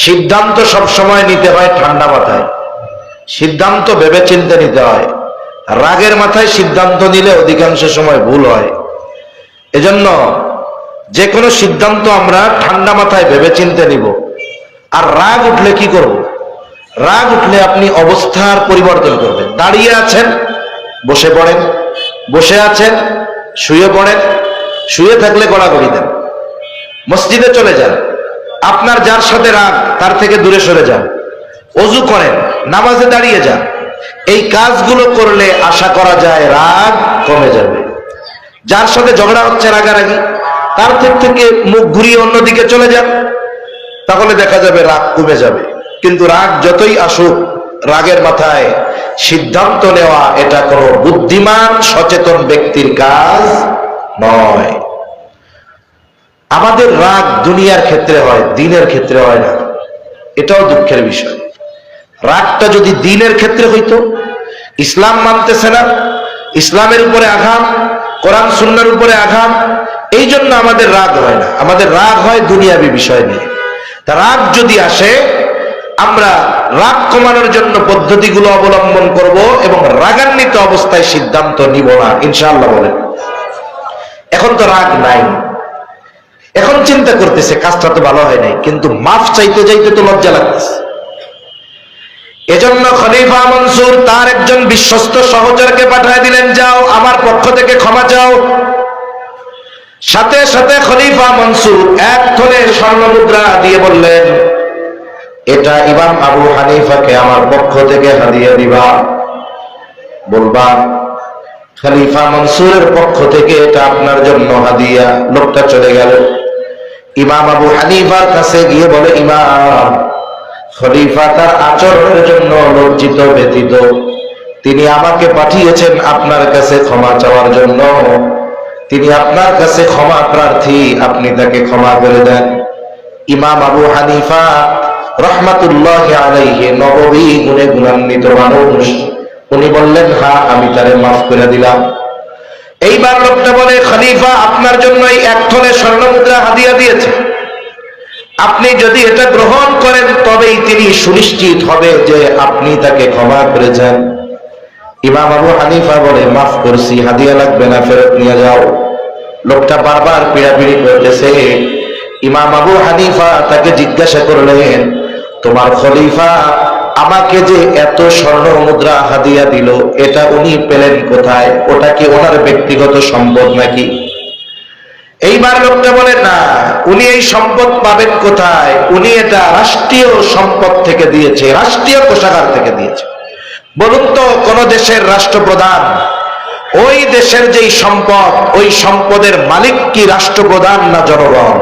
[SPEAKER 1] সিদ্ধান্ত সব সময় নিতে হয় ঠান্ডা মাথায়, সিদ্ধান্ত ভেবেচিন্তে নিতে হয়। রাগের মাথায় সিদ্ধান্ত নিলে অধিকাংশ সময় ভুল হয়। এজন্য যে কোনো সিদ্ধান্ত আমরা ঠান্ডা মাথায় ভেবেচিন্তে নিব। আর রাগ উঠলে কি করব? রাগ উঠলে আপনি অবস্থার পরিবর্তন করবেন। দাঁড়িয়ে আছেন, বসে পড়েন, বসে আছেন, শুয়ে পড়েন, শুয়ে থাকলে গড়াগড়ি দেন, মসজিদে চলে যান, আপনার যার সাথে রাগ তার থেকে দূরে সরে যান, ওযু করেন, নামাজে দাঁড়িয়ে যান। এই কাজগুলো করলে আশা করা যায় রাগ কমে যাবে। যার সাথে ঝগড়া হচ্ছে রাগারাগি, তার থেকে মুখ ঘুরিয়ে অন্যদিকে চলে যান, তাহলে দেখা যাবে রাগ কমে যাবে। কিন্তু রাগ যতই আসুক, রাগের মাথায় সিদ্ধান্ত নেওয়া এটা কোনো বুদ্ধিমান সচেতন ব্যক্তির কাজ নয়। আমাদের রাগ দুনিয়ার ক্ষেত্রে হয়, দ্বীনের ক্ষেত্রে হয় না, এটাও দুঃখের বিষয়। রাগটা যদি দ্বীনের ক্ষেত্রে হইতো, ইসলাম মানতেছে না, ইসলামের উপরে আঘাত, কোরআন সুন্নাহর উপরে আঘাত, এই জন্য আমাদের রাগ হয় না। আমাদের রাগ হয় দুনিয়াবী বিষয় নিয়ে। তা রাগ যদি আসে, আমরা রাগ কমানোর জন্য পদ্ধতিগুলো অবলম্বন করব এবং রাগান্বিত অবস্থায় সিদ্ধান্ত নিব না, ইনশাআল্লাহ বলেন। এখন তো রাগ নাই, এখন চিন্তা করতেছে কাজটা তো ভালো হয় নাই, কিন্তু মাফ চাইতে চাইতে তো লজ্জা লাগতেছে। এজন্য খলিফা মনসুর তার একজন বিশ্বস্ত সহচরকে পাঠিয়ে দিলেন, যাও আমার পক্ষ থেকে ক্ষমা চাও। সাথে সাথে খলিফা মনসুর এক থলে স্বর্ণ মুদ্রা দিয়ে বললেন, এটা ইমাম আবু হানিফাকে আমার পক্ষ থেকে হাদিয়া দিবা, বলবা খলিফা মনসুরের পক্ষ থেকে এটা আপনার জন্য হাদিয়া। লোকটা চলে গেল। ইমাম আবু হানিফার কাছে গিয়ে বলে, ইমাম, খলিফা তার আচরণের জন্য লজ্জিত ব্যথিত, তিনি আমাকে পাঠিয়েছেন আপনার কাছে ক্ষমা চাওয়ার জন্য, তিনি আপনার কাছে ক্ষমা প্রার্থী, আপনি তাকে ক্ষমা করে দেন। ইমাম আবু হানিফা রাহমাতুল্লাহি আলাইহি নববী গুণে গুণান্বিত মানুষ, উনি বললেন, হ্যাঁ, আমি তারে মাফ করে দিলাম। এইবার লোকটা বলে, খলিফা আপনার জন্য এই 1 থলে স্বর্ণ মুদ্রা হাদিয়া দিয়েছে, আপনি যদি এটা গ্রহণ করেন তবেই তিনি সুনিশ্চিত হবে যে আপনি তাকে ক্ষমা করেছেন। ইমাম আবু হানিফা বলে, মাফ করছি, হাদিয়া লাগবে না, ফেরত নিয়ে যাও। লোকটা বারবার পিড়াপিড়ি করতেছে। ইমাম আবু হানিফা তাকে জিজ্ঞাসা করলেন, তোমার খলিফা আমাকে যে এত স্বর্ণ মুদ্রা হাদিয়া দিল, এটা উনি পেলেন কোথায়? ওটা কি ওনার ব্যক্তিগত সম্পদ নাকি? এইবার লোকটা বলে, না, উনি এই সম্পদ পাবেন কোথায়? উনি এটা রাষ্ট্রীয় সম্পদ থেকে দিয়েছে, রাষ্ট্রীয় কোষাগার থেকে দিয়েছে। বলুন তো, কোন দেশের রাষ্ট্রপ্রধান ওই দেশের যেই সম্পদ, ওই সম্পদের মালিক কি রাষ্ট্রপ্রধান না জনগণ?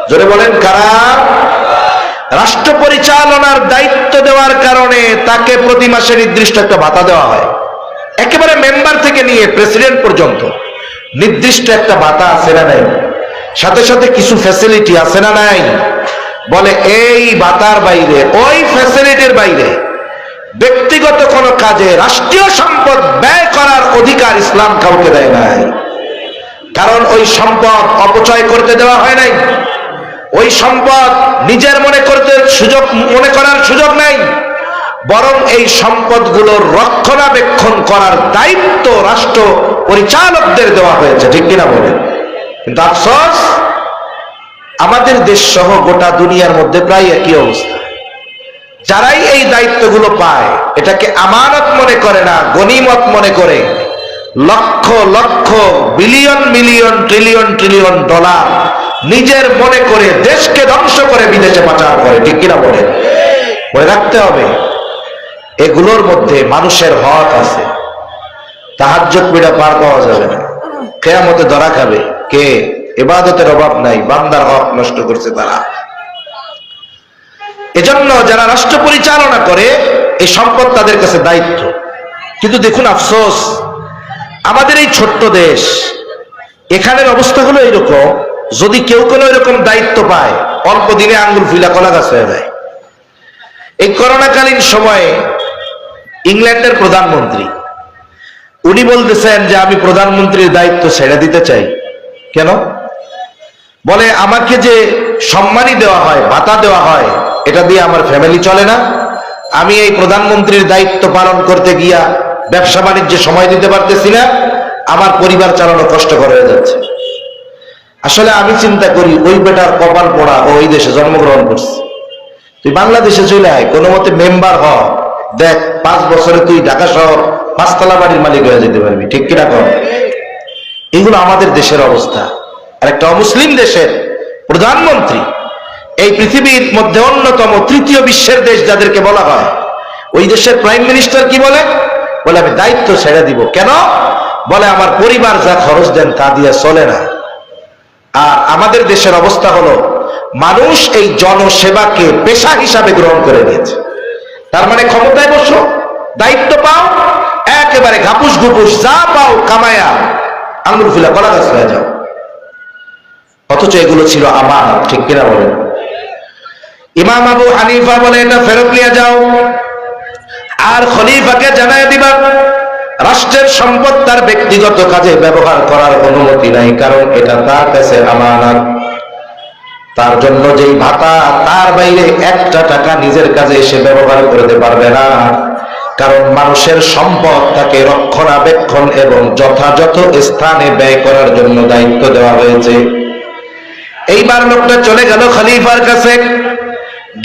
[SPEAKER 1] জোরে বলেন, কারা? রাষ্ট্র পরিচালনার দায়িত্ব দেওয়ার কারণে তাকে প্রতি মাসে নির্দিষ্ট একটা ভাতা দেওয়া হয়, একেবারে মেম্বার থেকে নিয়ে প্রেসিডেন্ট পর্যন্ত নির্দিষ্ট একটা ভাতা আছে না নাই? সাথে সাথে কিছু ফ্যাসিলিটি আছে না নাই? বলে এই ভাতার বাইরে, ওই ফ্যাসিলিটির বাইরে ব্যক্তিগত কোনো কাজে রাষ্ট্রীয় সম্পদ ব্যয় করার অধিকার ইসলাম কাউকে দেয় নাই। কারণ ওই সম্পদ অপচয় করতে দেওয়া হয় নাই, ওই সম্পদ নিজের মনে করার সুযোগ নাই, বরং এই সম্পদগুলোর রক্ষণাবেক্ষণ করার দায়িত্ব রাষ্ট্র পরিচালকদের দেওয়া হয়েছে, ঠিক কিনা বলেন? কিন্তু আফসোস, আমাদের দেশ সহ গোটা দুনিয়ার মধ্যে প্রায় একই অবস্থা। যারাই এই দায়িত্বগুলো পায় এটাকে আমানত মনে করে না, গনিমত মনে করে lakh lakh billion million trillion trillion dollar নিজের মনে করে দেশকে ধ্বংস করে বিদেশে পাচার করে, ঠিক কিনা বলে? মনে রাখতে হবে, এগুলোর মধ্যে মানুষের হক আছে। তাহাজ্জুদ পড়া পার পাওয়া যাবে না, কিয়ামতে ধরা খাবে। কে? ইবাদতের অভাব নাই, বান্দার হক নষ্ট করছে তারা। এজন্য যারা রাষ্ট্র পরিচালনা করে এই সম্পদ তাদের কাছে দায়িত্ব। কিন্তু দেখুন আফসোস, আমাদের এই ছোট্ট দেশ, এখানের অবস্থা হলো এইরকম, যদি কেউ কোনো এরকম দায়িত্ব পায় অল্প দিনে আঙ্গুল ফুলা কলা গাছ হয়ে যায়। এই করোনাকালীন সময়ে ইংল্যান্ডের প্রধানমন্ত্রী উনি বলতেছেন যে আমি প্রধানমন্ত্রীর দায়িত্ব ছেড়ে দিতে চাই। কেন? বলে আমাকে যে সম্মানী দেওয়া হয়, ভাতা দেওয়া হয়, এটা দিয়ে আমার ফ্যামিলি চলে না। আমি এই প্রধানমন্ত্রীর দায়িত্ব পালন করতে গিয়া ব্যবসা বাণিজ্যে সময় দিতে পারতেছি না, আমার পরিবার চালানো কষ্টকর হয়ে যাচ্ছে। আসলে আমি চিন্তা করি, ওই বেটার কপাল পড়া, ওই দেশে জন্মগ্রহণ করছে। তুই বাংলাদেশে চলে আয়, কোনো মতে মেম্বার হ, দেখ 5 বছরে তুই ঢাকা শহর 5 তলা বাড়ির মালিক হয়ে যেতে পারবি, ঠিক কিনা কর? এগুলো আমাদের দেশের অবস্থা। আর একটা অমুসলিম দেশের প্রধানমন্ত্রী, এই পৃথিবীর মধ্যে অন্যতম 3য় বিশ্বের দেশ যাদেরকে বলা হয়, ওই দেশের প্রাইম মিনিস্টার কি বলে? বলে আমি দায়িত্ব ছেড়ে দিব। কেন? বলে আমার পরিবার যা খরচ দেন তা দিয়ে চলে না। আর আমাদের দেশের অবস্থা হলো, মানুষ এই জনসেবাকে পেশা হিসাবে গ্রহণ করে নিয়েছে। তার মানে ক্ষমতায় বসো, দায়িত্ব পাও, একেবারে ঘাপুস ঘুপুস যা পাও কামায়া আঙ্গুল ফুলা কলা গাছ হয়ে যাও। অথচ এগুলো ছিল আমানত, ঠিক কিনা বলেন? ইমাম আবু হানিফা বলে এটা ফেরত নিয়ে যাও, আর খলিফাকে জানায় দিবা রাষ্ট্রের সম্পদ তার ব্যক্তিগত কাজে ব্যবহার করার অনুমতি নাই, কারণ এটা তার কাছে আমানত। তার জন্য যেই ভাতা, তার বাইরে 1টা টাকা নিজের কাজে এসে ব্যবহার করতে পারবে না, কারণ মানুষের সম্পদ তাকে রক্ষণাবেক্ষণ এবং যথাযথ স্থানে ব্যয় করার জন্য দায়িত্ব দেওয়া হয়েছে। এইবার লোকটা চলে গেল খলিফার কাছে,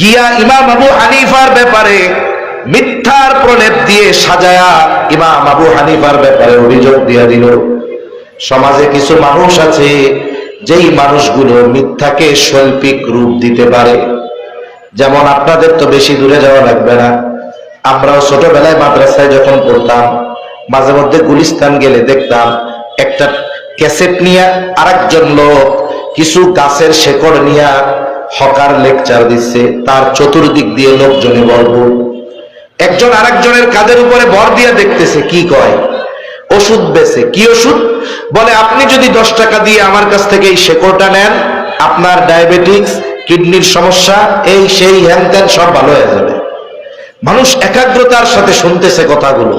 [SPEAKER 1] গিয়া ইমাম আবু হানিফার ব্যাপারে মিথ্যার প্রলেপ দিয়ে সাজায়া ইমাম আবু হানিফার ব্যাপারে অভিযোগ দিয়া দিল। সমাজে কিছু মানুষ আছে যেই মানুষগুলো মিথ্যাকে শৈল্পিক রূপ দিতে পারে। যেমন আপনাদের তো বেশি দূরে যাওয়া লাগবে না, আমরাও ছোটবেলায় মাদ্রাসায় যখন পড়তাম, মাঝে মধ্যে গুলিস্তান গেলে দেখতাম একটা ক্যাসেট নিয়ে আরেকজন লোক কিছু গাছের শেকড় নিয়ে হকার লেকচার দিচ্ছে, তার চতুর্দিক দিয়ে লোকজনে ভরপুর। একজন আরেকজনের কাঁধের উপরে ভর দিয়ে দেখতেছে, কি কয়? ওষুধ বেচে। কি ওষুধ? বলে আপনি যদি 10 টাকা দিয়ে আমার কাছ থেকে এই শেকড়টা নেন, আপনার ডায়াবেটিক্স, কিডনির সমস্যা, এই সেই হ্যান ত্যান সব ভালো হয়ে যাবে। মানুষ একাগ্রতার সাথে শুনতেছে কথাগুলো,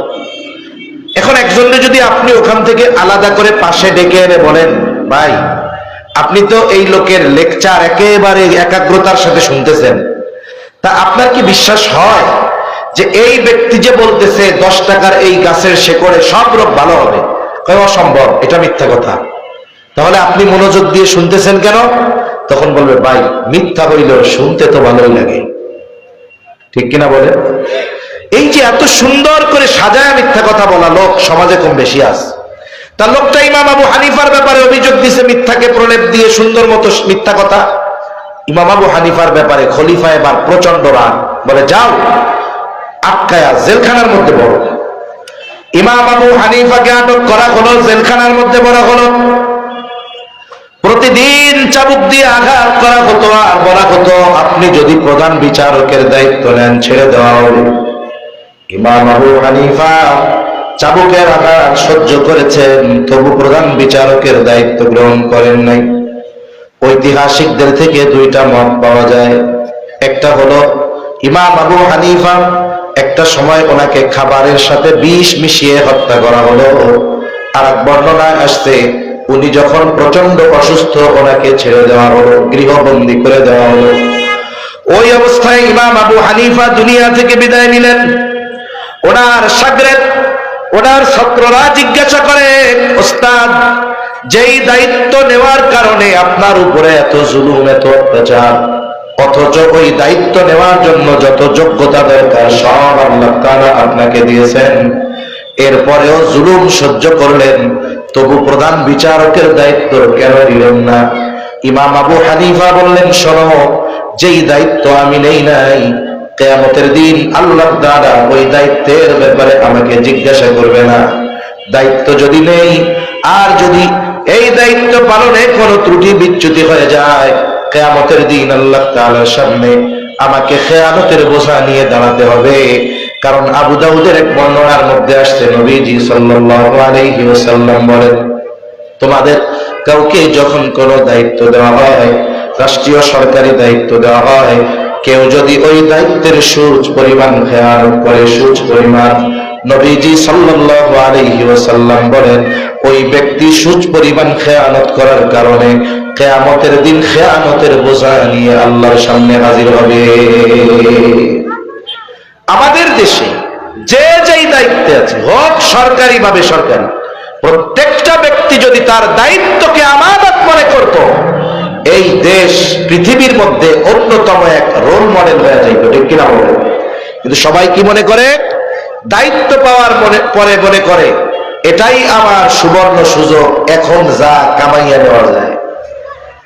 [SPEAKER 1] এখন একজনকে যদি আপনি ওখান থেকে আলাদা করে পাশে ডেকে এনে বলেন, ভাই আপনি তো এই লোকের লেকচার একেবারে একাগ্রতার সাথে শুনতেছেন, তা আপনার কি বিশ্বাস হয় যে এই ব্যক্তি যে বলতেছে 10 টাকার এই গাছের শেকড়ে সব রোগ ভালো হবে? কয় অসম্ভব, এটা মিথ্যা কথা। তাহলে আপনি মনোযোগ দিয়ে শুনতেছেন কেন? তখন বলবে, ভাই মিথ্যা হইলেও শুনতে তো ভালোই লাগে, ঠিক কিনা বলে? এই যে এত সুন্দর করে সাজায় মিথ্যা কথা বলা লোক সমাজে কম বেশি আছে। তার লোকটা ইমাম আবু হানিফার ব্যাপারে অভিযোগ দিছে মিথ্যাকে প্রলেপ দিয়ে সুন্দর মতো মিথ্যা কথা। ইমাম আবু হানিফার ব্যাপারে খলিফা এবার প্রচন্ড রাগ, বলে যাও আটকায়া জেলখানার মধ্যে বড়। ইমাম আবু হানিফাকে আটক করা হলো, জেলখানার মধ্যে বড় হলো। প্রতিদিন চাবুক দিয়ে আঘাত করা হতো আর বলা হতো, আপনি যদি প্রধান বিচারকের দায়িত্ব নেন ছেড়ে দেওয়া হবে। ইমাম আবু হানিফা চাবুকের আঘাত সহ্য করেছেন, তবু প্রধান বিচারকের দায়িত্ব গ্রহণ করেন নাই। ঐতিহাসিকদের থেকে দুইটা মত পাওয়া যায়। একটা হলো ইমাম আবু হানিফা একটা সময় ওনাকে খাবারের সাথে বিষ মিশিয়ে হত্যা করা হলো। আর এক বর্ণনায় আসছে উনি যখন প্রচন্ড অসুস্থ ওনাকে ছেড়ে দেওয়া হলো, গৃহবন্দী করে দেওয়া হলো। ওই অবস্থায় ইমাম আবু হানিফা দুনিয়া থেকে বিদায় নিলেন। ওনার শাগরেদ, ওনার ছাত্ররা জিজ্ঞাসা করে, ওস্তাদ যেই দায়িত্ব নেওয়ার কারণে আপনার উপরে এত জুলুম এত অত্যাচার, অথচ ওই দায়িত্ব নেওয়ার জন্য যত যোগ্যতা দরকার সব আল্লাহ তাআলা আপনাকে দিয়েছেন, এরপরেও জুলুম সহ্য করলেন, তবু প্রধান বিচারকের দায়িত্ব কেন দিলেন না? ইমাম আবু হানিফা বললেন, শোনো, যেই দায়িত্ব আমি নেই নাই, কিয়ামতের দিন আল্লাহ তাআলা ওই দায়িত্বের ব্যাপারে আমাকে জিজ্ঞাসা করবে না। দায়িত্ব যদি নেই আর যদি এই দায়িত্ব পালনে কোনো ত্রুটি বিচ্যুতি হয়ে যায়, কিয়ামতের দিন আল্লাহ তাআলার সামনে আমাকে খেয়ানতের বোঝা নিয়ে দাঁড়াতে হবে। কারণ আবু দাউদের এক বর্ণনার মধ্যে আসছে, নবীজি সাল্লাল্লাহু আলাইহি ওয়াসাল্লাম বলেন, তোমাদের কাউকে যখন কোনো দায়িত্ব দেওয়া হয়, রাষ্ট্রীয় সরকারি দায়িত্ব দেওয়া হয়, কেউ যদি ওই দায়িত্বের সূচ পরিমাণ খেয়ানত করে, সূচ পরিমাণ, নবীজি সাল্লাল্লাহু আলাইহি ওয়াসাল্লাম বলেন, ওই ব্যক্তি সূচ পরিমাণ খেয়ানত করার কারণে কিয়ামতের দিন খেয়ানতের বোঝা নিয়ে আল্লাহর সামনে হাজির হবে। আমাদের দেশে যে যেই দায়িত্বে আছে, হোক সরকারি বা বেসরকারি, প্রত্যেকটা ব্যক্তি যদি তার দায়িত্বকে আমানত মনে করত, এই দেশ পৃথিবীর মধ্যে অন্যতম এক রোল মডেল হয়ে যাইত, ঠিক কিনা বলে? কিন্তু সবাই কি মনে করে? দায়িত্ব পাওয়ার পরে মনে করে এটাই আমার সুবর্ণ সুযোগ, এখন যা কামাইয়া নেওয়া যায়।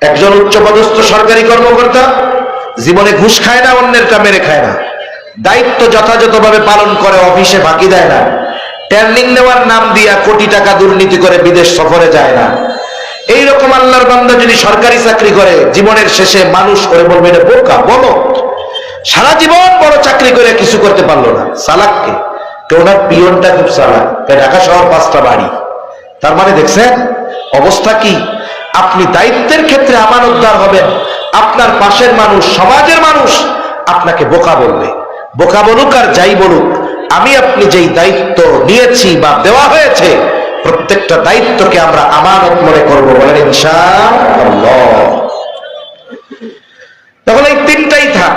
[SPEAKER 1] একজন উচ্চপদস্থ সরকারি কর্মকর্তা জীবনে ঘুষ খায় না, অন্যেরটা মেরে খায় না, দায়িত্ব যথাযথভাবে পালন করে, অফিসে ফাঁকি দেয় না, ট্রেনিং নেওয়ার নাম দিয়া কোটি টাকা দুর্নীতি করে বিদেশ সফরে যায় না। এইরকম আল্লাহর বান্দা যদি সরকারি চাকরি করে, জীবনের শেষে মানুষ করে বলবে এটা বোকা, বলো সারা জীবন বড় চাকরি করে কিছু করতে পারলো না। চালাককে কেউ না, পিয়নটা খুব চালাক, ঢাকা শহর 5টা বাড়ি। তার মানে দেখছেন অবস্থা কি? আপনি দায়িত্বের ক্ষেত্রে আমানতদার হবেন, আপনার পাশের মানুষ, সমাজের মানুষ আপনাকে বোকা বলবে। বোকা বলুক আর যাই বলুক, আমি আপনি যেই দায়িত্ব নিয়েছি বা দেওয়া হয়েছে, প্রত্যেকটা দায়িত্বকে আমরা আমানত মনে করবো, বলেন ইনশাআল্লাহ। তাহলে এই তিনটাই থাক,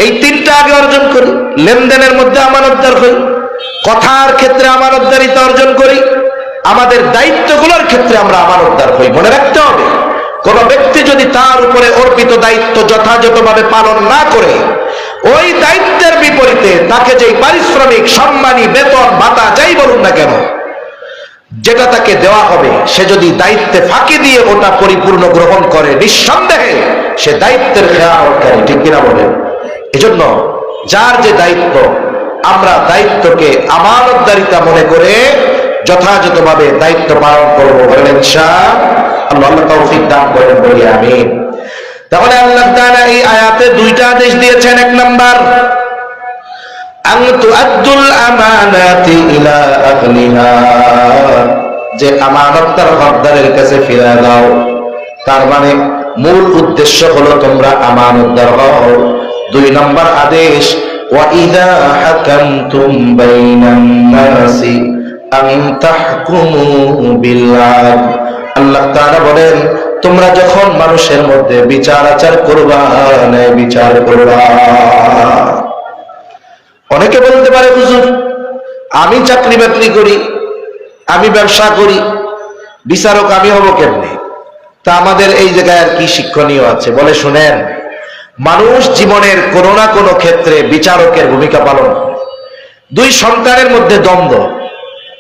[SPEAKER 1] এই তিনটা আগে অর্জন করি। লেনদেনের মধ্যে আমানতদার হই, কথার ক্ষেত্রে আমানতদারিতা অর্জন করি, আমাদের দায়িত্বগুলোর ক্ষেত্রে আমরা আমানতদার হই। মনে রাখতে হবে, কোন ব্যক্তি যদি তার উপরে অর্পিত দায়িত্ব যথাযথভাবে পালন না করে, ওই দায়িত্বের বিপরীতে তাকে যেই পারিশ্রমিক, সম্মানী, বেতন, ভাতা যাই বলুন না কেন, যেটা তাকে দেওয়া হবে, সে যদি দায়িত্বে ফাঁকি দিয়ে ওটা পরিপূর্ণ গ্রহণ করে, নিঃসন্দেহে সে দায়িত্বের খেয়ানতকারী, ঠিক কিনা বলেন? এজন্য যার যে দায়িত্ব, আমরা দায়িত্বকে আমানতদারিতা মনে করে যথাযথভাবে দায়িত্ব পালন করবো, বলেন ইনশাআল্লাহ। আল্লাহ তৌফিক দান করেন, বলি আমিন। তাহলে আল্লাহ তাআলা এই আয়াতে দুইটা আদেশ দিয়েছেন। এক নাম্বার, আন তুআদ্দুল আমানাতি ইলা আহলিহা, যে আমানতদার হকদারের কাছে ফিরিয়ে দাও। তার মানে মূল উদ্দেশ্য হলো তোমরা আমানতদার হও। 2 নম্বর আদেশ, ওয়া ইযা হাকামতুম বাইনান নাসি আন তাহকুমু বিল আদল। আল্লাহ তাআলা বলেন, তোমরা যখন মানুষের মধ্যে বিচার আচার করবা, ন্যায় বিচার করবা। অনেকে বলতে পারে, হুজুর আমি চাকরি বাকরি করি, আমি ব্যবসা করি, বিচারক আমি হব কেমনে? তা আমাদের এই জায়গায় আর কি শিক্ষণীয় আছে? বলে শুনেন, মানুষ জীবনের কোনো না কোনো ক্ষেত্রে বিচারকের ভূমিকা পালন করে। দুই সন্তানের মধ্যে দ্বন্দ্ব,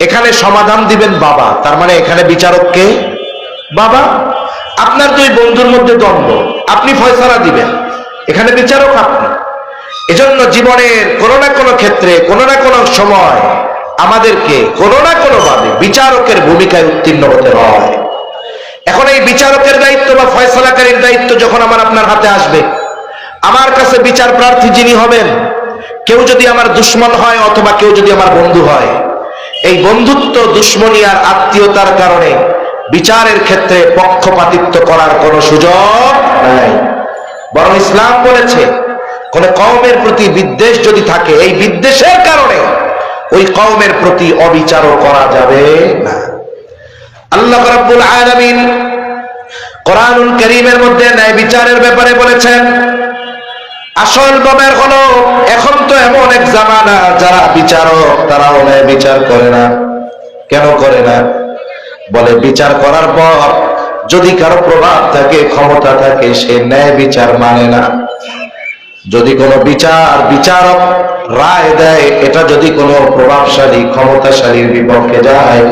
[SPEAKER 1] এখানে সমাধান দিবেন বাবা, তার মানে এখানে বিচারক কে? বাবা। আপনার দুই বন্ধুর মধ্যে দ্বন্দ্ব, আপনি ফয়সালা দিবেন, এখানে বিচারক আপনি। এজন্য জীবনের কোনো না কোনো ক্ষেত্রে কোনো না কোনো সময় আমাদেরকে কোনো না কোনো ভাবে বিচারকের ভূমিকায় উত্তীর্ণ হতে হয়। এখন এই বিচারকের দায়িত্ব বা ফয়সালাকারীর দায়িত্ব যখন আমার আপনার হাতে আসবে, আমার কাছে বিচার প্রার্থী যিনি হবেন, কেউ যদি আমার দুশ্মন হয় অথবা কেউ যদি আমার বন্ধু হয়, এই বন্ধুত্ব, দুশ্মনী আর আত্মীয়তার কারণে বিচারের ক্ষেত্রে পক্ষপাতিত্ব করার কোনো সুযোগ নাই। বরং ইসলাম বলেছে, কোন কওমের প্রতি বিদ্বেষ যদি থাকে, এই বিদ্বেষের কারণে ওই কওমের প্রতি অবিচারও করা যাবে না। আল্লাহ রাব্বুল আলামিন কোরআনুল কারীমের মধ্যে ন্যায় বিচারের ব্যাপারে বলেছেন, আসল ব্যাপার হলো এখন তো এমন এক জামানা যারা বিচারক তারাও ন্যায় বিচার করে না। কেন করে না? বলে বিচার করার পর যদি কারো প্রভাব থাকে, ক্ষমতা থাকে, সে ন্যায় বিচার মানে না। যদি কোনো বিচারক রায় দেয়, এটা যদি কোনো প্রভাবশালী ক্ষমতাশালীর বিপক্ষে যায়,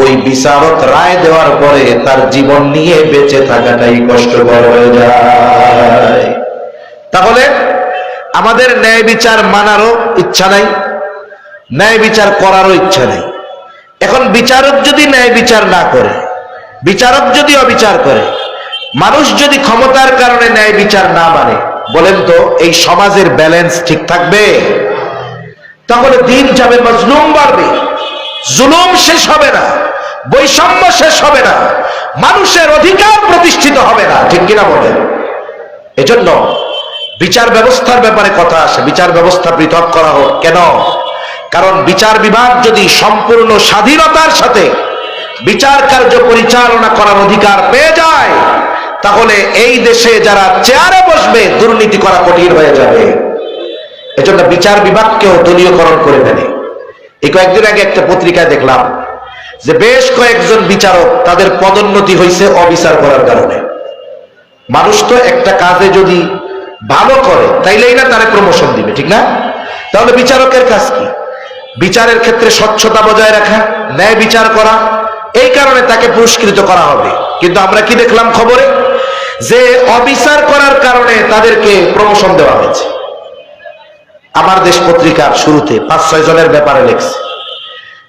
[SPEAKER 1] ওই বিচারক রায় দেওয়ার পরে তার জীবন নিয়ে বেঁচে থাকাটাই কষ্টকর হয়ে যায়। তাহলে আমাদের ন্যায় বিচার মানারও ইচ্ছা নাই, ন্যায় বিচার করারও ইচ্ছা নাই। এখন বিচারক যদি ন্যায় বিচার না করে, বিচারক যদি অবিচার করে, মানুষ যদি ক্ষমতার কারণে ন্যায় বিচার না মানে, বলেন তো এই সমাজের ব্যালেন্স ঠিক থাকবে? তাহলে দিন যাবে, মাজলুম বাড়বে, জুলুম শেষ হবে না, বৈষম্য শেষ হবে না, মানুষের অধিকার প্রতিষ্ঠিত হবে না। ঠিক কিনা বলেন? এজন্য বিচার ব্যবস্থার ব্যাপারে কথা আসে, বিচার ব্যবস্থা পৃথক করা হোক। কেন? কারণ বিচার বিভাগ যদি সম্পূর্ণ স্বাধীনতার সাথে বিচার কার্য পরিচালনা করার অধিকার পেয়ে যায়, তাহলে এই দেশে যারা চেয়ারে বসবে দুর্নীতি করা কঠিন হয়ে যাবে। এজন্য বিচার বিভাগকেও দলীয়করণ করে ফেলে। এই কয়েকদিন আগে একটা পত্রিকায় দেখলাম যে বেশ কয়েকজন বিচারক তাদের পদোন্নতি হয়েছে অবিচার করার কারণে। মানুষ তো একটা কাজে যদি ভালো করে তাইলেই না তারে প্রমোশন দিবে, ঠিক না? তাহলে বিচারকের কাজ কি? বিচারের ক্ষেত্রে স্বচ্ছতা বজায় রাখা, ন্যায় বিচার করা, এই কারণে তাকে পুরস্কৃত করা হবে। কিন্তু আমরা কি দেখলাম খবরে, যে অবিচার করার কারণে তাদেরকে প্রমোশন দেওয়া হয়েছে। আমার দেশ পত্রিকার শুরুতে 5-6 জনের ব্যাপারে লেখছে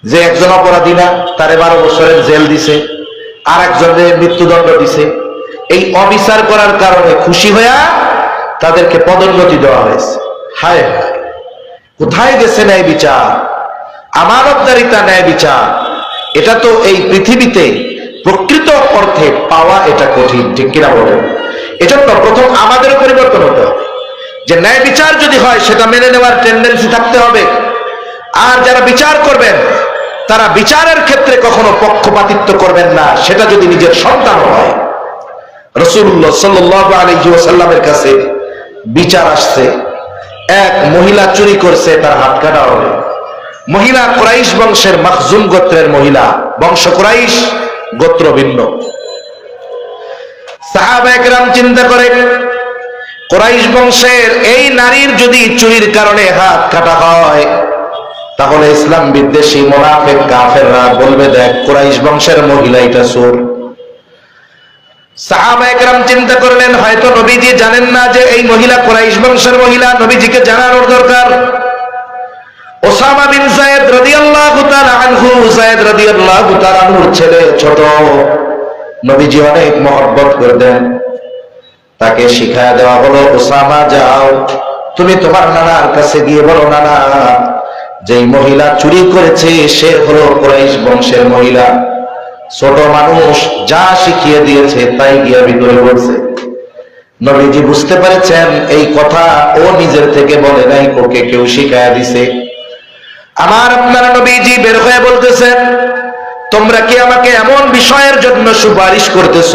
[SPEAKER 1] যে একজন অপরাধী না, তারে 12 বছরের জেল দিছে, আর একজনের মৃত্যুদণ্ড দিছে। এই অবিচার করার কারণে খুশি হইয়া তাদেরকে পদোন্নতি দেওয়া হয়েছে। হায় হায়, কোথায় গেছে ন্যায় বিচার, আমানতদারিতা, ন্যায় বিচার? এটা তো এই পৃথিবীতে প্রকৃত অর্থে পাওয়া এটা কঠিন, ঠিক কিনা বলেন? এজন্য প্রথম আমাদের পরিবর্তন হতে হবে, যে ন্যায় বিচার যদি হয় সেটা মেনে নেওয়ার টেন্ডেন্সি থাকতে হবে। আর যারা বিচার করবেন তারা বিচারের ক্ষেত্রে কখনো পক্ষপাতিত্ব করবেন না, সেটা যদি নিজের সন্তান হয়। রাসূলুল্লাহ সাল্লাল্লাহু আলাইহি ওয়াসাল্লামের কাছে বিচার আসছে, এক মহিলা চুরি করছে, তার হাত কাটা হবে। মহিলা কুরাইশ বংশের, মাখজুম গোত্রের মহিলা, বংশ কুরাইশ, গোত্র ভিন্ন। সাহাবায়ে কেরাম চিন্তা করে, কুরাইশ বংশের এই নারীর যদি চুরির কারণে হাত কাটা হয়, তাহলে ইসলাম বিদ্বেষী মুনাফিক কাফেররা বলবে, দেখ কুরাইশ বংশের মহিলা এটা চোর। সাহাবায়ে কেরাম চিন্তা করলেন, হয়তো নবীজি জানেন না যে এই মহিলা কুরাইশ বংশের মহিলা, নবীজিকে জানানোর দরকার। ওসামা বিন যায়েদ রাদিয়াল্লাহু তাআলা আনহু, যায়েদ রাদিয়াল্লাহু তাআলা আনহুর ছেলে, ছোট, নবীজি অনেক মহব্বত করতেন। তাকে শিখায়া দেওয়া হলো, ওসামা যাও তুমি তোমার নানার কাছে গিয়ে বলো, নানা যেই মহিলা চুরি করেছে সে হলো কুরাইশ বংশের মহিলা। ছোট মানুষ যা শিখিয়ে দিয়েছে তাই গিয়া ভিতরে বলছে। নবীজি বুঝতে পেরেছেন এই কথা ও নিজের থেকে বলে নাই, ওকে কেউ শিখায়া দিছে। আমার আপনার নবীজি বের হয়ে বলতেছেন, তোমরা কি আমাকে এমন বিষয়ের জন্য সুপারিশ করতেছ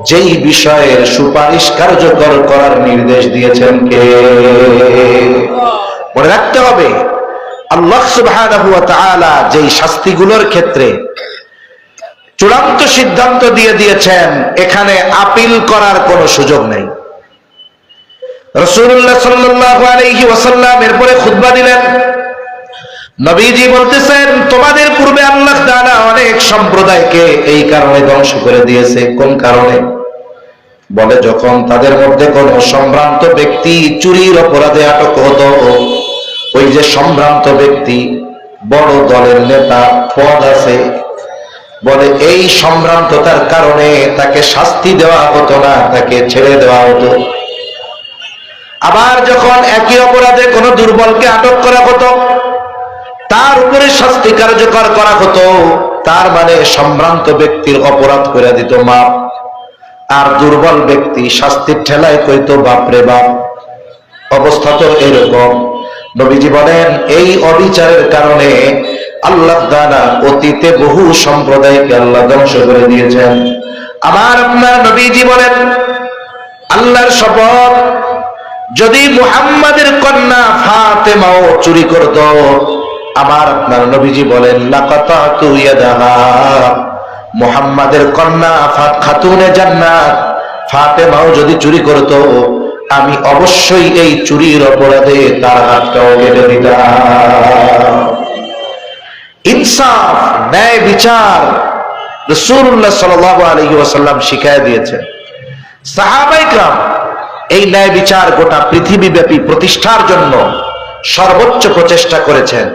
[SPEAKER 1] যেই বিষয়ের সুপারিশ কার্যকর করার নির্দেশ দিয়েছেন কে? মনে রাখতে হবে, আল্লাহ সুবহানাহু ওয়া তাআলা যেই শাস্তিগুলোর ক্ষেত্রে চূড়ান্ত সিদ্ধান্ত দিয়ে দিয়েছেন, এখানে আপিল করার কোনো সুযোগ নেই। রাসূলুল্লাহ সাল্লাল্লাহু আলাইহি ওয়াসাল্লাম এরপরে খুতবা দিলেন। নবীজি বলতেছেন, তোমাদের পূর্বে আল্লাহ তাআলা অনেক সম্প্রদায়কে এই কারণে ধ্বংস করে দিয়েছে। কোন কারণে? বলে, যখন তাদের মধ্যে কোন সম্ভ্রান্ত ব্যক্তি চুরির অপরাধে আটক হতো, ওই যে সম্ভ্রান্ত ব্যক্তি বড় দলের নেতা, পদ আছে, বলে এই সম্ভ্রান্ততার কারণে তাকে শাস্তি দেওয়া হতো না, তাকে ছেড়ে দেওয়া হতো। আবার যখন একই অপরাধে কোন দুর্বলকে আটক করা হতো, তার উপরে শাস্তি কার্যকর করা হতো। তার মানে সম্ভ্রান্ত ব্যক্তির অপরাধ করে দিত মাপ, আর দুর্বল ব্যক্তি শাস্তির ঠেলায় কইতো বাপরে বাপ। অবস্থা তো এরকম। নবীজি বলেন, এই অবিচারের কারণে আল্লাহ তাআলা অতীতে বহু সম্প্রদায়কে আল্লাহ ধ্বংস করে দিয়েছেন। আমার আপনার নবীজি বলেন, আল্লাহর শপথ, যদি মুহাম্মাদের কন্যা ফাতেমাও চুরি করত, আমার আপনার নবীজি বলেন, লাকাতাতু ইয়াদাহা, মুহাম্মাদের কন্যা খাতুনে জান্নাত ফাতেমাও যদি চুরি করত, আমি অবশ্যই এই চুরির অপরাধে তার হাতটাও কেটে দিতাম। ইনসাফ, ন্যায় বিচার রাসূলুল্লাহ সাল্লাল্লাহু আলাইহি ওয়াসাল্লাম শিখায় দিয়েছেন। সাহাবায়ে কেরাম এই ন্যায় বিচার গোটা পৃথিবীব্যাপী প্রতিষ্ঠার জন্য সর্বোচ্চ প্রচেষ্টা করেছেন।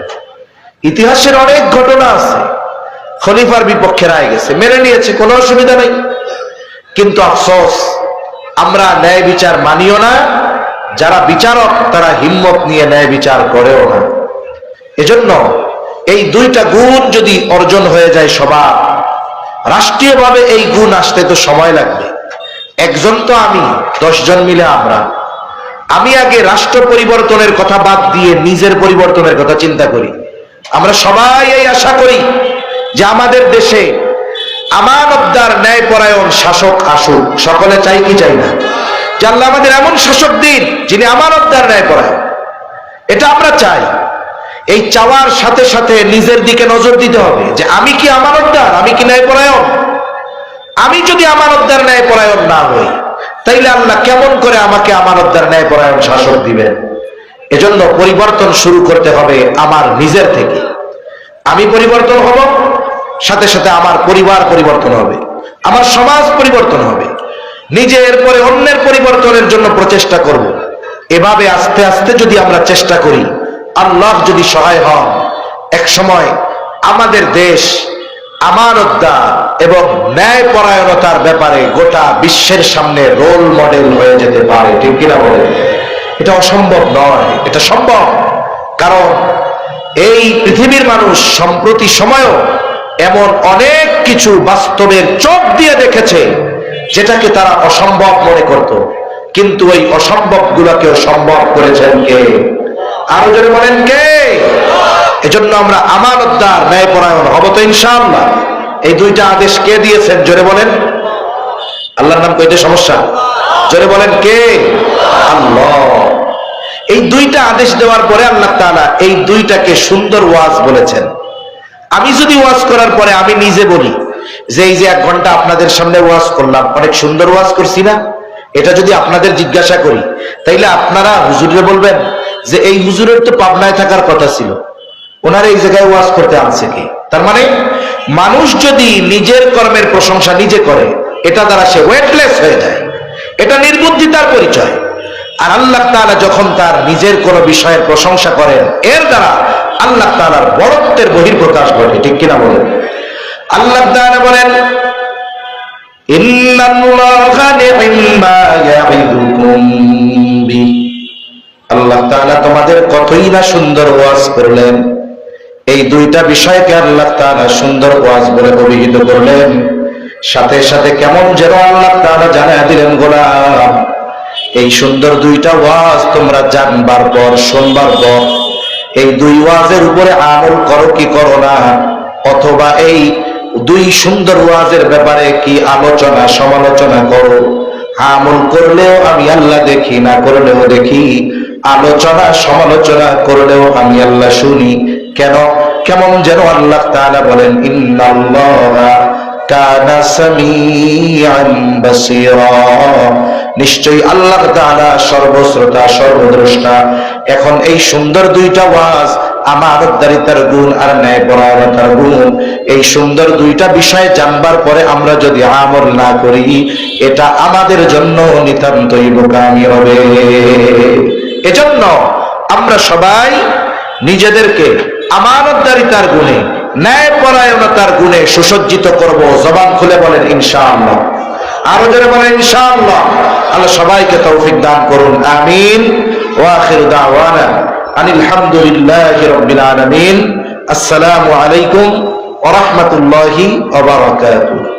[SPEAKER 1] ইতিহাসের অনেক ঘটনা আছে, খলিফার বিপক্ষে রায় গেছে, মেনে নিয়েছে, কোনো অসুবিধা নেই। কিন্তু আফসোস, আমরা ন্যায় বিচার মানিও না, যারা বিচারক তারা হিম্মত নিয়ে ন্যায় বিচার করেও না। এজন্য এই দুইটা গুণ যদি অর্জন হয়ে যায় সবার, রাষ্ট্রীয়ভাবে এই গুণ আসতে তো সময় লাগবে। একজন তো আমি, 10 জন মিলে আমরা। আমি আগে রাষ্ট্র পরিবর্তনের কথা বাদ দিয়ে নিজের পরিবর্তনের কথা চিন্তা করি। আমরা সবাই এই আশা করি যে আমাদের দেশে আমানতদার ন্যায়পরায়ণ শাসক আসুক। সকলে চাই কি চাই না? যে আল্লাহ আমাদের এমন শাসক দিন যিনি আমানতদার ন্যায়পরায়ণ, এটা আমরা চাই। এই চাওয়ার সাথে সাথে নিজের দিকে নজর দিতে হবে যে আমি কি আমানতদার, আমি কি ন্যায়পরায়ণ। আমি যদি আমানতদার ন্যায়পরায়ণ না হই, তাইলে আল্লাহ কেমন করে আমাকে আমানতদার ন্যায়পরায়ণ শাসক দিবেন? এজন্য পরিবর্তন শুরু করতে হবে আমার নিজের থেকে। আমি পরিবর্তন হব, সাথে সাথে আমার পরিবার পরিবর্তন হবে, আমার সমাজ পরিবর্তন হবে, নিজের পরে অন্যের পরিবর্তনের জন্য প্রচেষ্টা করব। এভাবে আস্তে আস্তে যদি আমরা চেষ্টা করি, আল্লাহ যদি সহায় হন, এক সময় আমাদের দেশ আমানতদার এবং ন্যায়পরায়ণতার ব্যাপারে গোটা বিশ্বের সামনে রোল মডেল হয়ে যেতে পারে। ঠিক কিনা বলে? এটা অসম্ভব নয়, এটা সম্ভব। কারণ এই পৃথিবীর মানুষ সম্প্রতি সময়ও এমন অনেক কিছু বাস্তবের চোখ দিয়ে দেখেছে যেটাকে তারা অসম্ভব মনে করত, কিন্তু ওই অসম্ভব গুলাকেও সম্ভব করেছেন কে? আরো জোরে বলেন কে? এজন্য আমরা আমানতদার ন্যায়পরায়ণ হব তো ইনশাআল্লাহ। এই দুইটা আদেশ কে দিয়েছেন? জোরে বলেন। আল্লাহর নাম কইতে সমস্যা? জোরে বলেন কে? আল্লাহ। এই দুইটা আদেশ দেওয়ার পরে আল্লাহ তাআলা এই দুইটাকে সুন্দর ওয়াজ বলেছেন। আমি যদি ওয়াজ করার পরে আমি নিজে বলি যে এই যে 1 ঘন্টা আপনাদের সামনে ওয়াজ করলাম, অনেক সুন্দর ওয়াজ করছি না, এটা যদি আপনাদের জিজ্ঞাসা করি, তাইলে আপনারা হুজুরে বলবেন যে এই হুজুরের তো পাবনায় থাকার কথা ছিল, ওনার এই জায়গায় ওয়াজ করতে আনছে কি? তার মানে মানুষ যদি নিজের কর্মের প্রশংসা নিজে করে, এটা দ্বারা সে ওয়েটলেস হয়ে যায়, এটা নির্বুদ্ধিতার পরিচয়। আর আল্লাহ তাআলা যখন তার নিজের কোন বিষয়ের প্রশংসা করেন, এর দ্বারা আল্লাহ তাআলার বড়ত্বের বহিঃপ্রকাশ ঘটে। ঠিক কিনা বলেন? আল্লাহ তাআলা বলেন, ইন্নাল্লাহা নি'মা ইয়া'iদুকুম বি, আল্লাহ তাআলা তোমাদের কতই না সুন্দর ওয়াজ করলেন। এই দুইটা বিষয়কে আল্লাহ তাআলা সুন্দর ওয়াজ বলে অভিহিত করলেন। সাথে সাথে কেমন যেন আল্লাহ তাআলা জানায় দিলেন, গোলাম, এই সুন্দর দুইটা ওয়াজ তোমরা জানবার পর, শুনবার পর, এই দুই ওয়াজের উপরে আমল করো কি করো না, অথবা এই দুই সুন্দর ওয়াজের ব্যাপারে কি আলোচনা সমালোচনা করো। আমল করলেও আমি আল্লাহ দেখি, না করলেও দেখি। আলোচনা সমালোচনা করলেও আমি আল্লাহ শুনি। কেন? কেমন যেন আল্লাহ তাআলা বলেন, ইন্নাল্লাহা কানা সামিআন বাসীরা, নিশ্চয়ই আল্লাহ তাআলা সর্বশ্রোতা সর্বদ্রষ্টা। এখন এই সুন্দর দুইটা ওয়াজ, আমানতদারিতার গুণ আর ন্যায়পরায়ণতার গুণ, এই সুন্দর দুইটা বিষয় জানবার পরে আমরা যদি আমল না করি, এটা আমাদের জন্য নিতান্তই বোকামি হবে। এজন্য আমরা সবাই নিজেদেরকে আমানতদারিতার গুণে, ন্যায়পরায়ণতার গুণে সুসজ্জিত করব। জবান খুলে বলেন ইনশাআল্লাহ। আরো জোরে বলেন ইনশাআল্লাহ। আল্লাহ সবাইকে তৌফিক দান করুন, আমিন। ওয়া আখিরু দাওয়ানা আনিল হামদুলিল্লাহি রাব্বিল আলামিন। আসসালামু আলাইকুম ওয়া রাহমাতুল্লাহি ওয়া বারাকাতুহু।